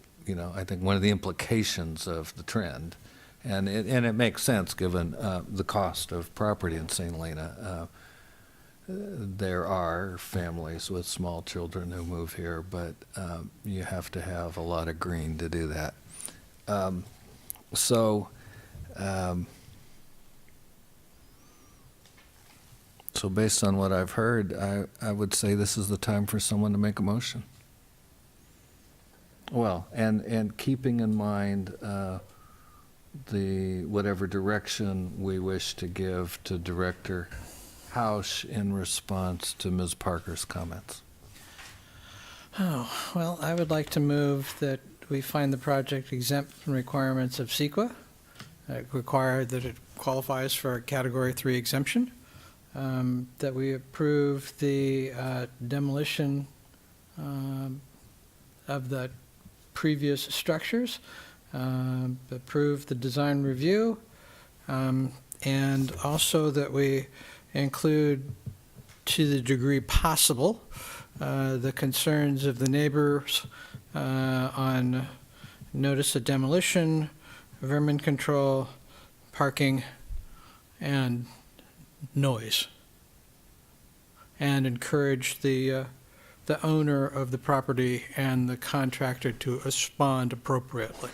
I think one of the implications of the trend, and it makes sense given the cost of property in St. Helena. There are families with small children who move here, but you have to have a lot of green to do that. So based on what I've heard, I would say this is the time for someone to make a motion. Well, and keeping in mind the whatever direction we wish to give to Director Hausch in response to Ms. Parker's comments. Oh, well, I would like to move that we find the project exempt from requirements of CEQA, require that it qualifies for a Category 3 exemption, that we approve the demolition of the previous structures, approve the design review, and also that we include, to the degree possible, the concerns of the neighbors on notice of demolition, vermin control, parking, and noise, and encourage the owner of the property and the contractor to respond appropriately.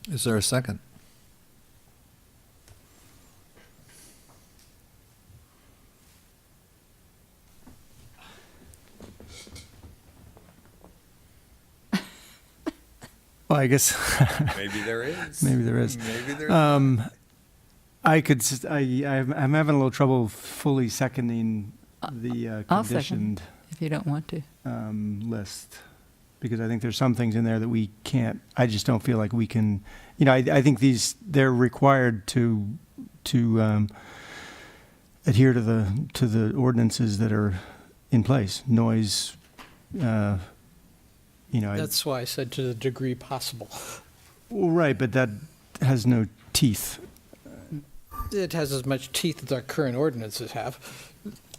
Is there a second? Well, I guess Maybe there is. maybe there is. Maybe there's not. I'm having a little trouble fully seconding the I'll conditioned second if you don't want to. list, because I think there's some things in there that we can't, I just don't feel like we can, I think they're required to adhere to the ordinances that are in place, noise, That's why I said to the degree possible. well, right, but that has no teeth. It has as much teeth as our current ordinances have.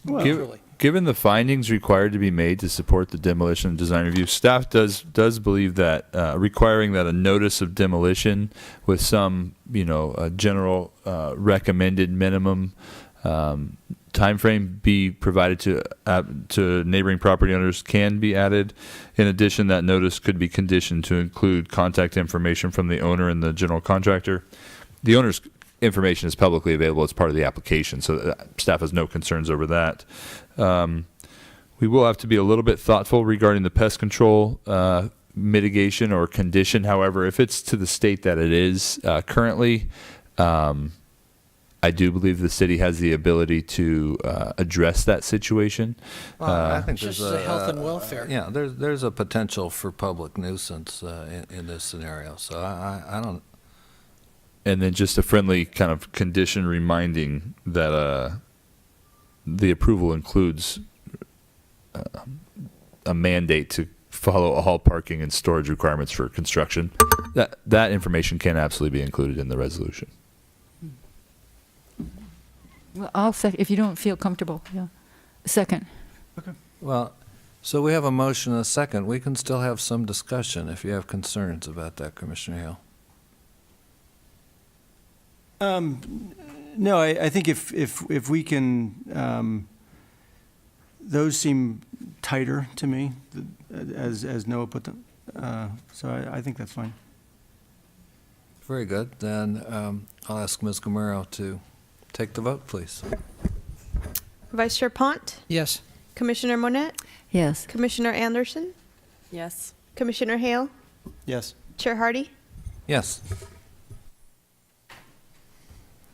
Well, Literally. Given the findings required to be made to support the demolition and design review, staff does believe that requiring that a notice of demolition with some, a general recommended minimum timeframe be provided to neighboring property owners can be added. In addition, that notice could be conditioned to include contact information from the owner and the general contractor. The owner's information is publicly available as part of the application, so staff has no concerns over that. We will have to be a little bit thoughtful regarding the pest control mitigation or condition. However, if it's to the state that it is currently, I do believe the city has the ability to address that situation. Well, I think Just there's the health and welfare. Yeah, there's a potential for public nuisance in this scenario. So I don't. And then just a friendly kind of condition reminding that the approval includes a mandate to follow all parking and storage requirements for construction. That information can absolutely be included in the resolution. Well, I'll second, if you don't feel comfortable, yeah. Second. Well, so we have a motion and a second. We can still have some discussion if you have concerns about that, Commissioner Hale. No, I think if we can, those seem tighter to me, as Noah put them. So I think that's fine. Very good. Then I'll ask Ms. Gamero to take the vote, please. Vice Chair Pont, Yes. Commissioner Monette, Yes. Commissioner Anderson, Yes. Commissioner Hale, Yes. Chair Hardy. Yes.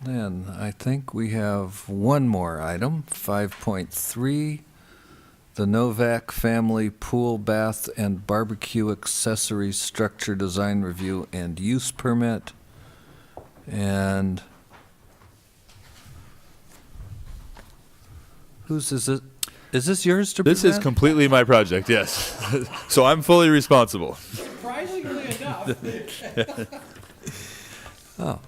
Then I think we have one more item, 5.3, the Novack Family Pool, Bath, and Barbecue Accessory Structure Design Review and Use Permit. And whose is it? Is this yours to present? This is completely my project, yes. So I'm fully responsible. Surprisingly enough. Oh,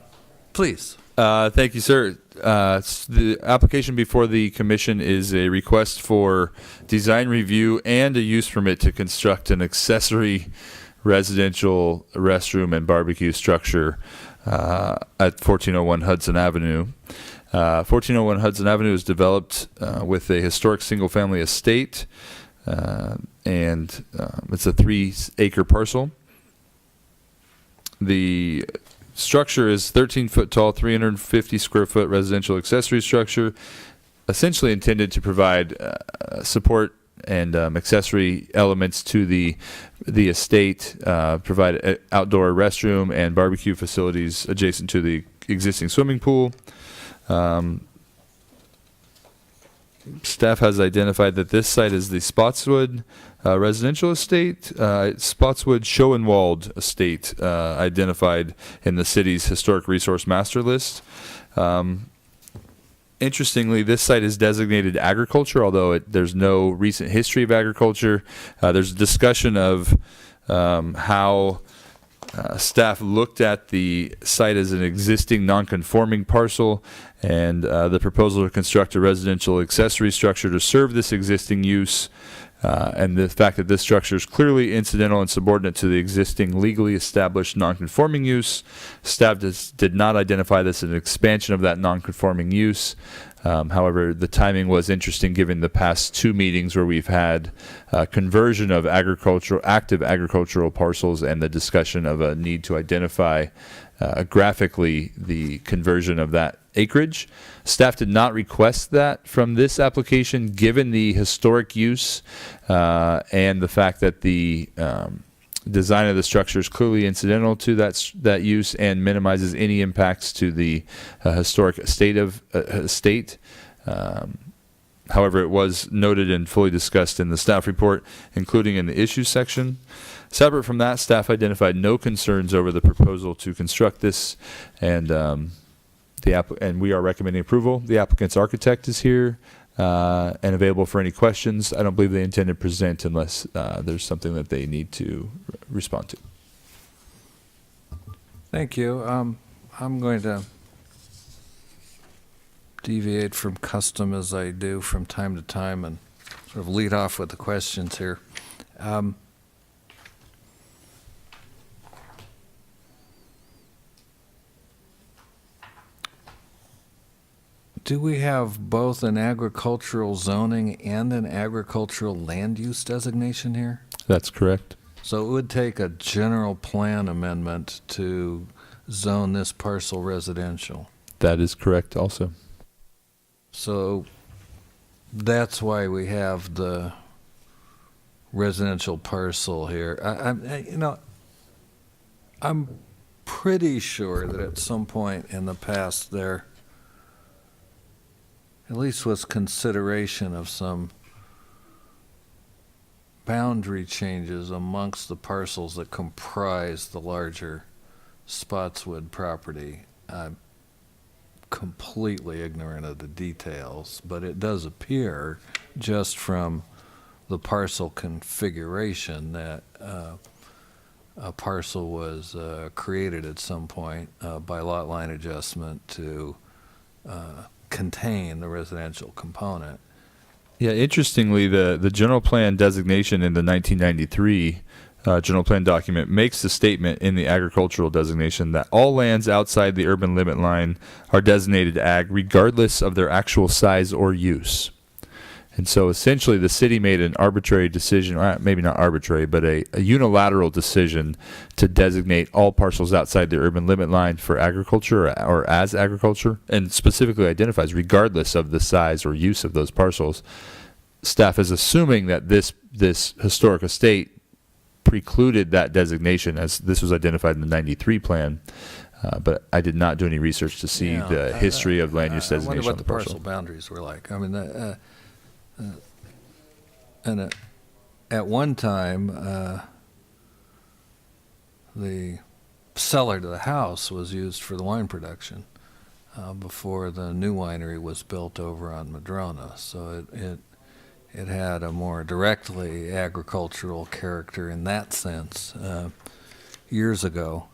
please. Thank you, sir. The application before the commission is a request for design review and a use permit to construct an accessory residential restroom and barbecue structure at 1401 Hudson Avenue. 1401 Hudson Avenue is developed with a historic single-family estate, and it's a 3-acre parcel. The structure is 13-foot tall, 350-square-foot residential accessory structure, essentially intended to provide support and accessory elements to the estate, provide outdoor restroom and barbecue facilities adjacent to the existing swimming pool. Staff has identified that this site is the Spotswood residential estate. Spotswood Schoenwald estate identified in the city's historic resource master list. Interestingly, this site is designated agriculture, although there's no recent history of agriculture. There's a discussion of how staff looked at the site as an existing non-conforming parcel, and the proposal to construct a residential accessory structure to serve this existing use, and the fact that this structure is clearly incidental and subordinate to the existing legally established non-conforming use. Staff did not identify this as an expansion of that non-conforming use. However, the timing was interesting given the past 2 meetings where we've had conversion of active agricultural parcels and the discussion of a need to identify graphically the conversion of that acreage. Staff did not request that from this application given the historic use and the fact that the Design of the structure is clearly incidental to that use and minimizes any impacts to the historic estate. However, it was noted and fully discussed in the staff report, including in the issues section. Separate from that, staff identified no concerns over the proposal to construct this, and and we are recommending approval. The applicant's architect is here and available for any questions. I don't believe they intend to present unless there's something that they need to respond to. Thank you. I'm going to deviate from custom as I do from time to time and sort of lead off with the questions here. Do we have both an agricultural zoning and an agricultural land use designation here? That's correct. So it would take a general plan amendment to zone this parcel residential. That is correct also. So that's why we have the residential parcel here. I'm pretty sure that at some point in the past there at least was consideration of some boundary changes amongst the parcels that comprise the larger Spotswood property. I'm completely ignorant of the details, but it does appear just from the parcel configuration that a parcel was created at some point by lot line adjustment to contain the residential component. Yeah, interestingly, the general plan designation in the 1993 general plan document makes the statement in the agricultural designation that all lands outside the urban limit line are designated ag regardless of their actual size or use. And so essentially the city made an arbitrary decision, or maybe not arbitrary, but a unilateral decision to designate all parcels outside the urban limit line for agriculture or as agriculture, and specifically identifies regardless of the size or use of those parcels. Staff is assuming that this historic estate precluded that designation, as this was identified in the 93 plan. But I did not do any research to see the history of land use designation. I wonder what on the parcel parcel boundaries were like. I mean, at one time, the cellar to the house was used for the wine production before the new winery was built over on Madrona. So it had a more directly agricultural character in that sense years ago.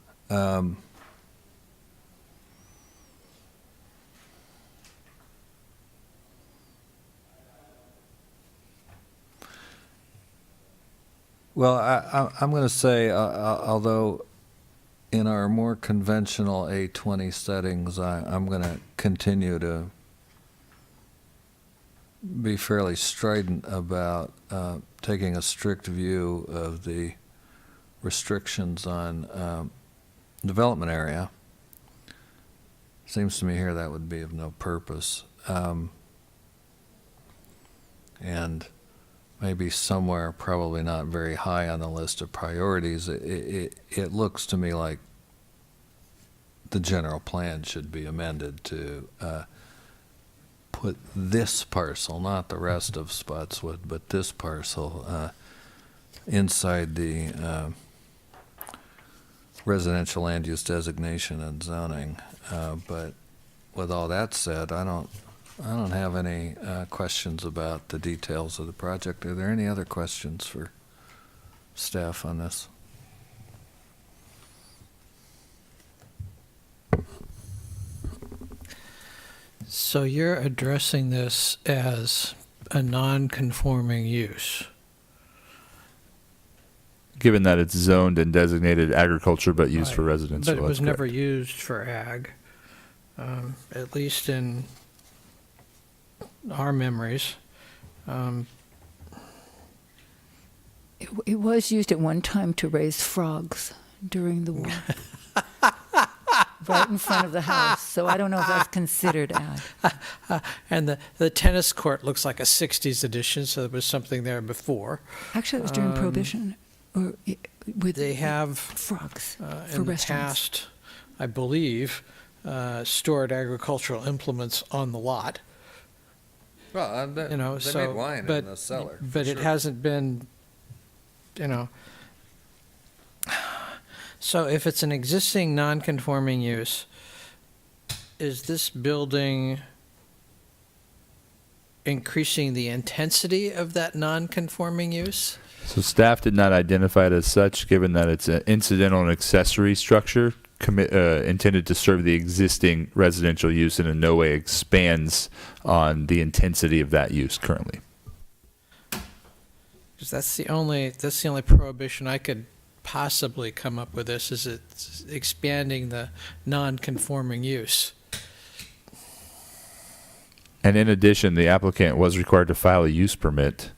Well, I'm going to say, although in our more conventional A20 settings, I'm going to continue to be fairly strident about taking a strict view of the restrictions on development area. Seems to me here that would be of no purpose. And maybe somewhere, probably not very high on the list of priorities, it looks to me like the general plan should be amended to put this parcel, not the rest of Spotswood, but this parcel inside the residential land use designation and zoning. But with all that said, I don't have any questions about the details of the project. Are there any other questions for staff on this? So you're addressing this as a non-conforming use? given that it's zoned and designated agriculture but used for residential. But it was that's never correct. used for ag, at least in our memories. It was used at one time to raise frogs during the war. Right in front of the house, so I don't know if that's considered ag. And the tennis court looks like a 60s edition, so there was something there before. Actually, it was during Prohibition. Or with They have, frogs for in the restaurants? past, I believe, stored agricultural implements on the lot. Well, You know, they so, made wine but, in the cellar. for but it sure. hasn't been, you know. So if it's an existing non-conforming use, is this building increasing the intensity of that non-conforming use? So staff did not identify it as such, given that it's an incidental and accessory structure intended to serve the existing residential use and in no way expands on the intensity of that use currently. Because that's the only prohibition I could possibly come up with this, is it's expanding the non-conforming use. And in addition, the applicant was required to file a use permit.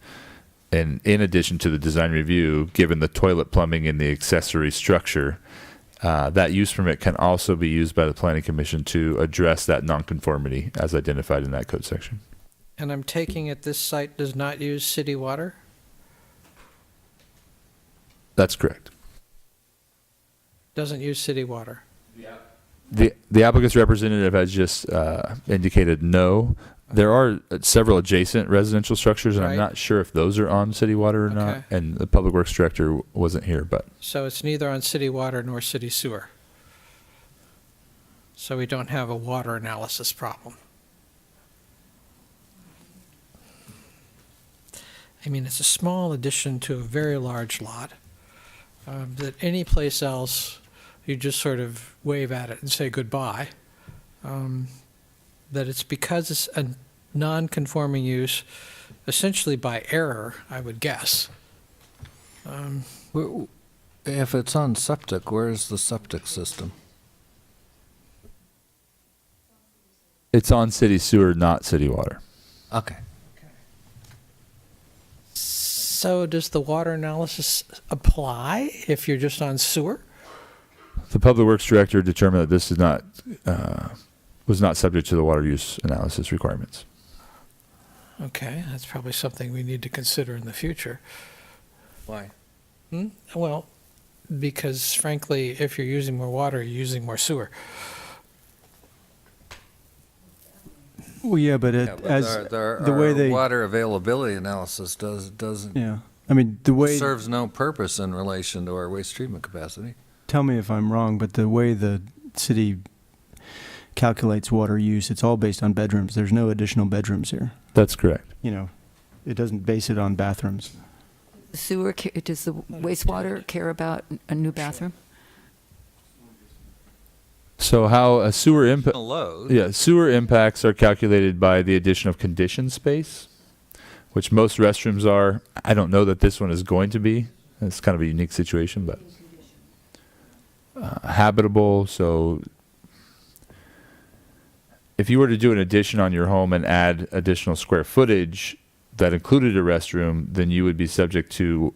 And in addition to the design review, given the toilet plumbing in the accessory structure, that use permit can also be used by the Planning Commission to address that nonconformity as identified in that code section. And I'm taking it this site does not use city water? That's correct. Doesn't use city water? The applicant's representative has just indicated no. There are several adjacent residential structures, and I'm Right. not sure if those are on city water or not. Okay. And the Public Works Director wasn't here, but So it's neither on city water nor city sewer. So we don't have a water analysis problem. I mean, it's a small addition to a very large lot, that any place else, you just sort of wave at it and say goodbye. That it's because it's a non-conforming use, essentially by error, I would guess. If it's on septic, where's the septic system? it's on city sewer, not city water. Okay. So does the water analysis apply if you're just on sewer? The Public Works Director determined that this is not was not subject to the water use analysis requirements. Okay, that's probably something we need to consider in the future. Why? Well, because frankly, if you're using more water, you're using more sewer. Well, yeah, but Yeah, but the way our they, water availability analysis doesn't yeah, I mean, the way, serves no purpose in relation to our waste treatment capacity. tell me if I'm wrong, but the way the city calculates water use, it's all based on bedrooms. There's no additional bedrooms here. That's correct. You know, it doesn't base it on bathrooms. Sewer, does the wastewater care about a new bathroom? So how a sewer impact? Load. Yeah, sewer impacts are calculated by the addition of conditioned space, which most restrooms are. I don't know that this one is going to be. It's kind of a unique situation, but habitable. So if you were to do an addition on your home and add additional square footage that included a restroom, then you would be subject to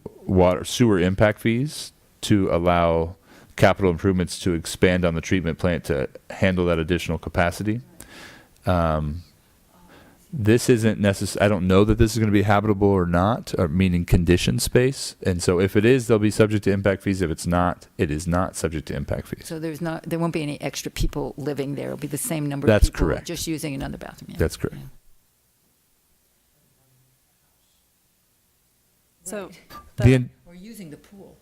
sewer impact fees to allow capital improvements to expand on the treatment plant to handle that additional capacity. This isn't necessary. I don't know that this is going to be habitable or not, or meaning conditioned space. And so if it is, they'll be subject to impact fees. If it's not, it is not subject to impact fees. So there won't be any extra people living there. It'll be the same number That's of people correct. just using another bathroom. Yeah. That's correct. Yeah. So Or using the pool.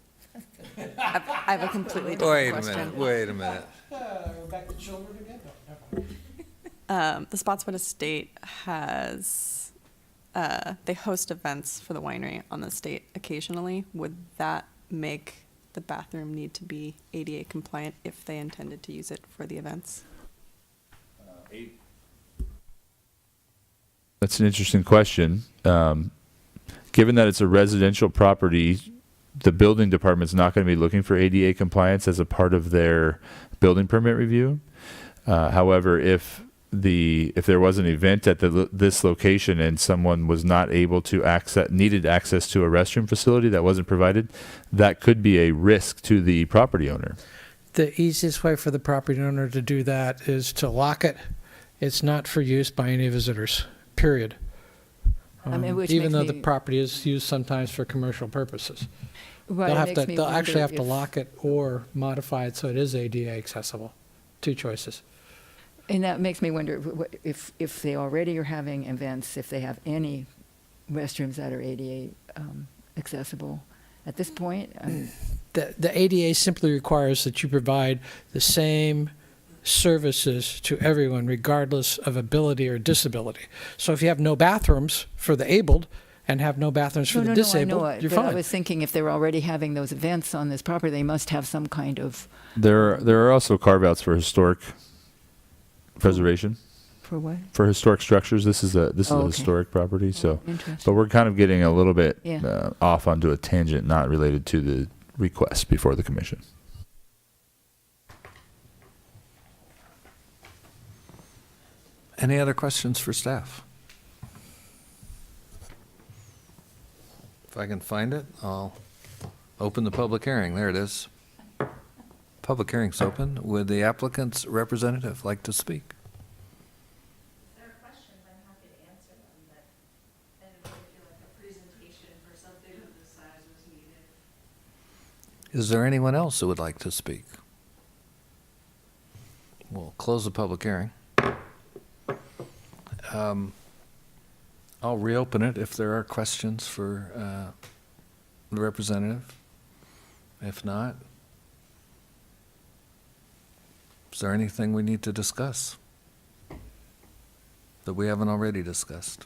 I have a completely different question. Wait a minute. Back to children again? The Spotswood Estate has, they host events for the winery on the estate occasionally. Would that make the bathroom need to be ADA compliant if they intended to use it for the events? That's an interesting question. Given that it's a residential property, the building department's not going to be looking for ADA compliance as a part of their building permit review. However, if there was an event at this location and someone was not able to needed access to a restroom facility that wasn't provided, that could be a risk to the property owner. The easiest way for the property owner to do that is to lock it. It's not for use by any visitors, period. I mean, which Even makes though the me- property is used sometimes for commercial purposes. Right, They'll it have makes to, me they'll actually wonder have to if- lock it or modify it so it is ADA accessible. Two choices. And that makes me wonder if they already are having events, if they have any restrooms that are ADA accessible at this point. The ADA simply requires that you provide the same services to everyone regardless of ability or disability. So if you have no bathrooms for the abled and have no bathrooms for the I disabled, know it, you're but I fine. was thinking if they're already having those events on this property, they must have some kind of, There are also carve-outs for historic preservation, for what? for historic structures. This is a Oh, okay. historic property, so. Interesting. But we're kind of getting a little bit Yeah. off onto a tangent, not related to the request before the commission. Any other questions for staff? If I can find it, I'll open the public hearing. There it is. Public hearing's open. Would the applicant's representative like to speak? If there are questions, I'm happy to answer them, but I didn't really feel like a presentation for something of this size was needed. Is there anyone else who would like to speak? We'll close the public hearing. I'll reopen it if there are questions for the representative. If not, is there anything we need to discuss that we haven't already discussed?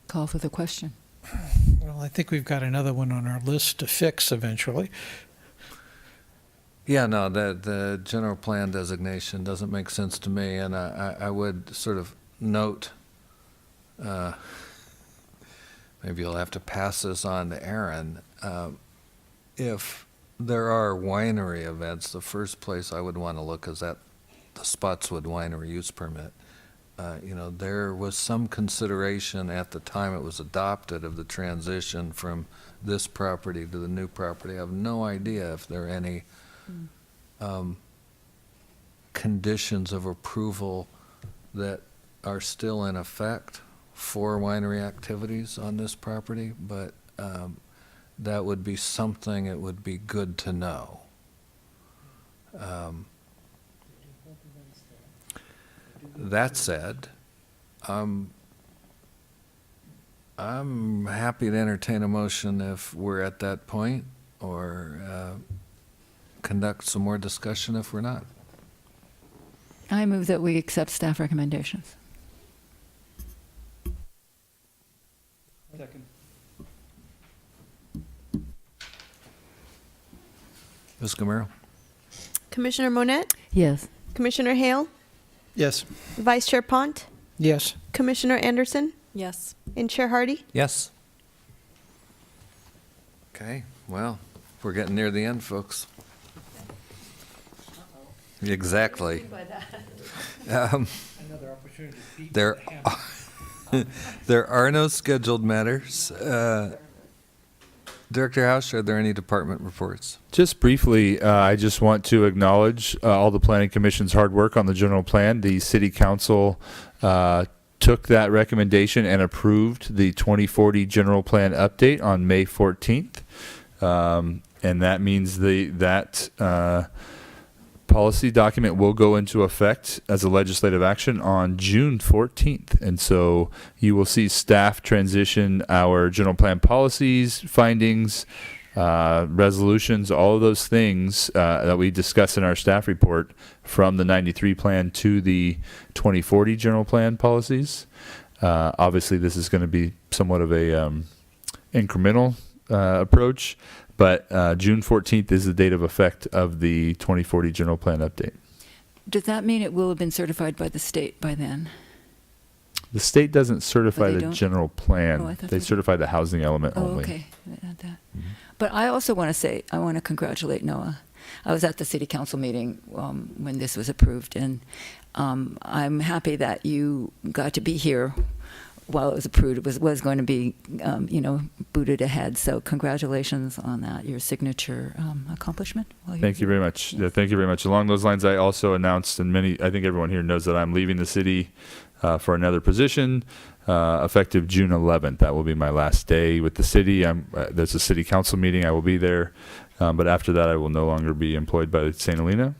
Call for the question. Well, I think we've got another one on our list to fix eventually. Yeah, no, the general plan designation doesn't make sense to me, and I would sort of note, maybe you'll have to pass this on to Aaron. If there are winery events, the first place I would want to look is at the Spotswood Winery use permit. There was some consideration at the time it was adopted of the transition from this property to the new property. I have no idea if there are any conditions of approval that are still in effect for winery activities on this property, but that would be something it would be good to know. That said, I'm happy to entertain a motion if we're at that point, or conduct some more discussion if we're not. I move that we accept staff recommendations. Second. Ms. Gamero? Commissioner Monette, Yes. Commissioner Hale, Yes. Vice Chair Pont, Yes. Commissioner Anderson, Yes. and Chair Hardy. Yes. Okay, well, we're getting near the end, folks. Exactly. Another opportunity to beat There, there are no scheduled matters. Director House, are there any department reports? Just briefly, I just want to acknowledge all the Planning Commission's hard work on the general plan. The City Council took that recommendation and approved the 2040 general plan update on May 14th. And that means that policy document will go into effect as a legislative action on June 14th. And so you will see staff transition our general plan policies, findings, resolutions, all of those things that we discuss in our staff report from the 93 plan to the 2040 general plan policies. Obviously, this is going to be somewhat of a incremental approach, but June 14th is the date of effect of the 2040 general plan update. Does that mean it will have been certified by the state by then? The state doesn't certify they the don't? general plan. Oh, I thought They they did. certify the housing element Oh, only. okay. But I also want to say, I want to congratulate Noah. I was at the city council meeting when this was approved, and I'm happy that you got to be here while it was approved. It was going to be, booted ahead. So congratulations on that, your signature accomplishment. Thank you very much. Yeah, thank you very much. Along those lines, I also announced, and I think everyone here knows that I'm leaving the city for another position, effective June 11th. That will be my last day with the city. There's a city council meeting. I will be there. But after that, I will no longer be employed by St. Helena.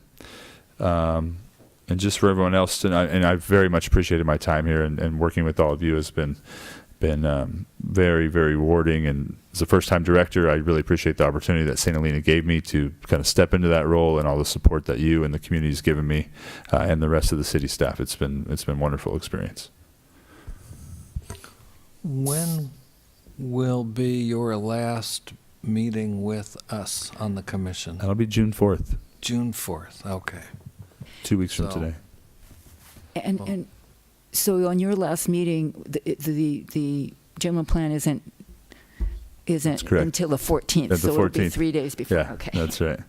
And just for everyone else, and I've very much appreciated my time here, and working with all of you has been very, very rewarding. And as a first-time director, I really appreciate the opportunity that St. Helena gave me to kind of step into that role, and all the support that you and the community has given me, and the rest of the city staff. It's been a wonderful experience. When will be your last meeting with us on the commission? That'll be June 4th, June 4th, okay. 2 weeks from So- today. And so on your last meeting, the general plan isn't correct. until the 14th. At the So it'll be 14th. 3 days before. Yeah, Okay. that's right.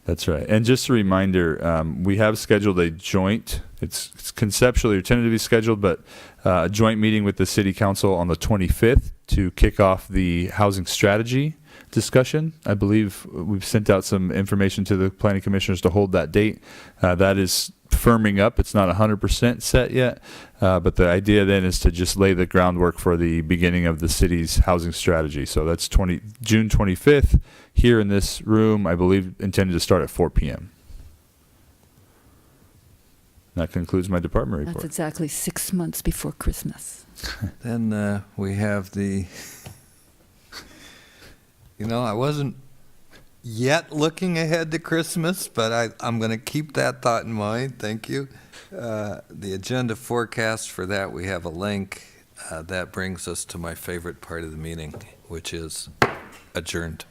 That's right. And just a reminder, we have scheduled a joint, it's conceptually or tentatively scheduled, but a joint meeting with the city council on the 25th to kick off the housing strategy discussion. I believe we've sent out some information to the planning commissioners to hold that date. That is firming up. It's not 100% set yet, but the idea then is to just lay the groundwork for the beginning of the city's housing strategy. So that's June 25th here in this room, I believe intended to start at 4 p.m. That concludes my department report. That's exactly 6 months before Christmas. Then we have the, I wasn't yet looking ahead to Christmas, but I'm going to keep that thought in mind. Thank you. The agenda forecast for that, we have a link. That brings us to my favorite part of the meeting, which is adjourned.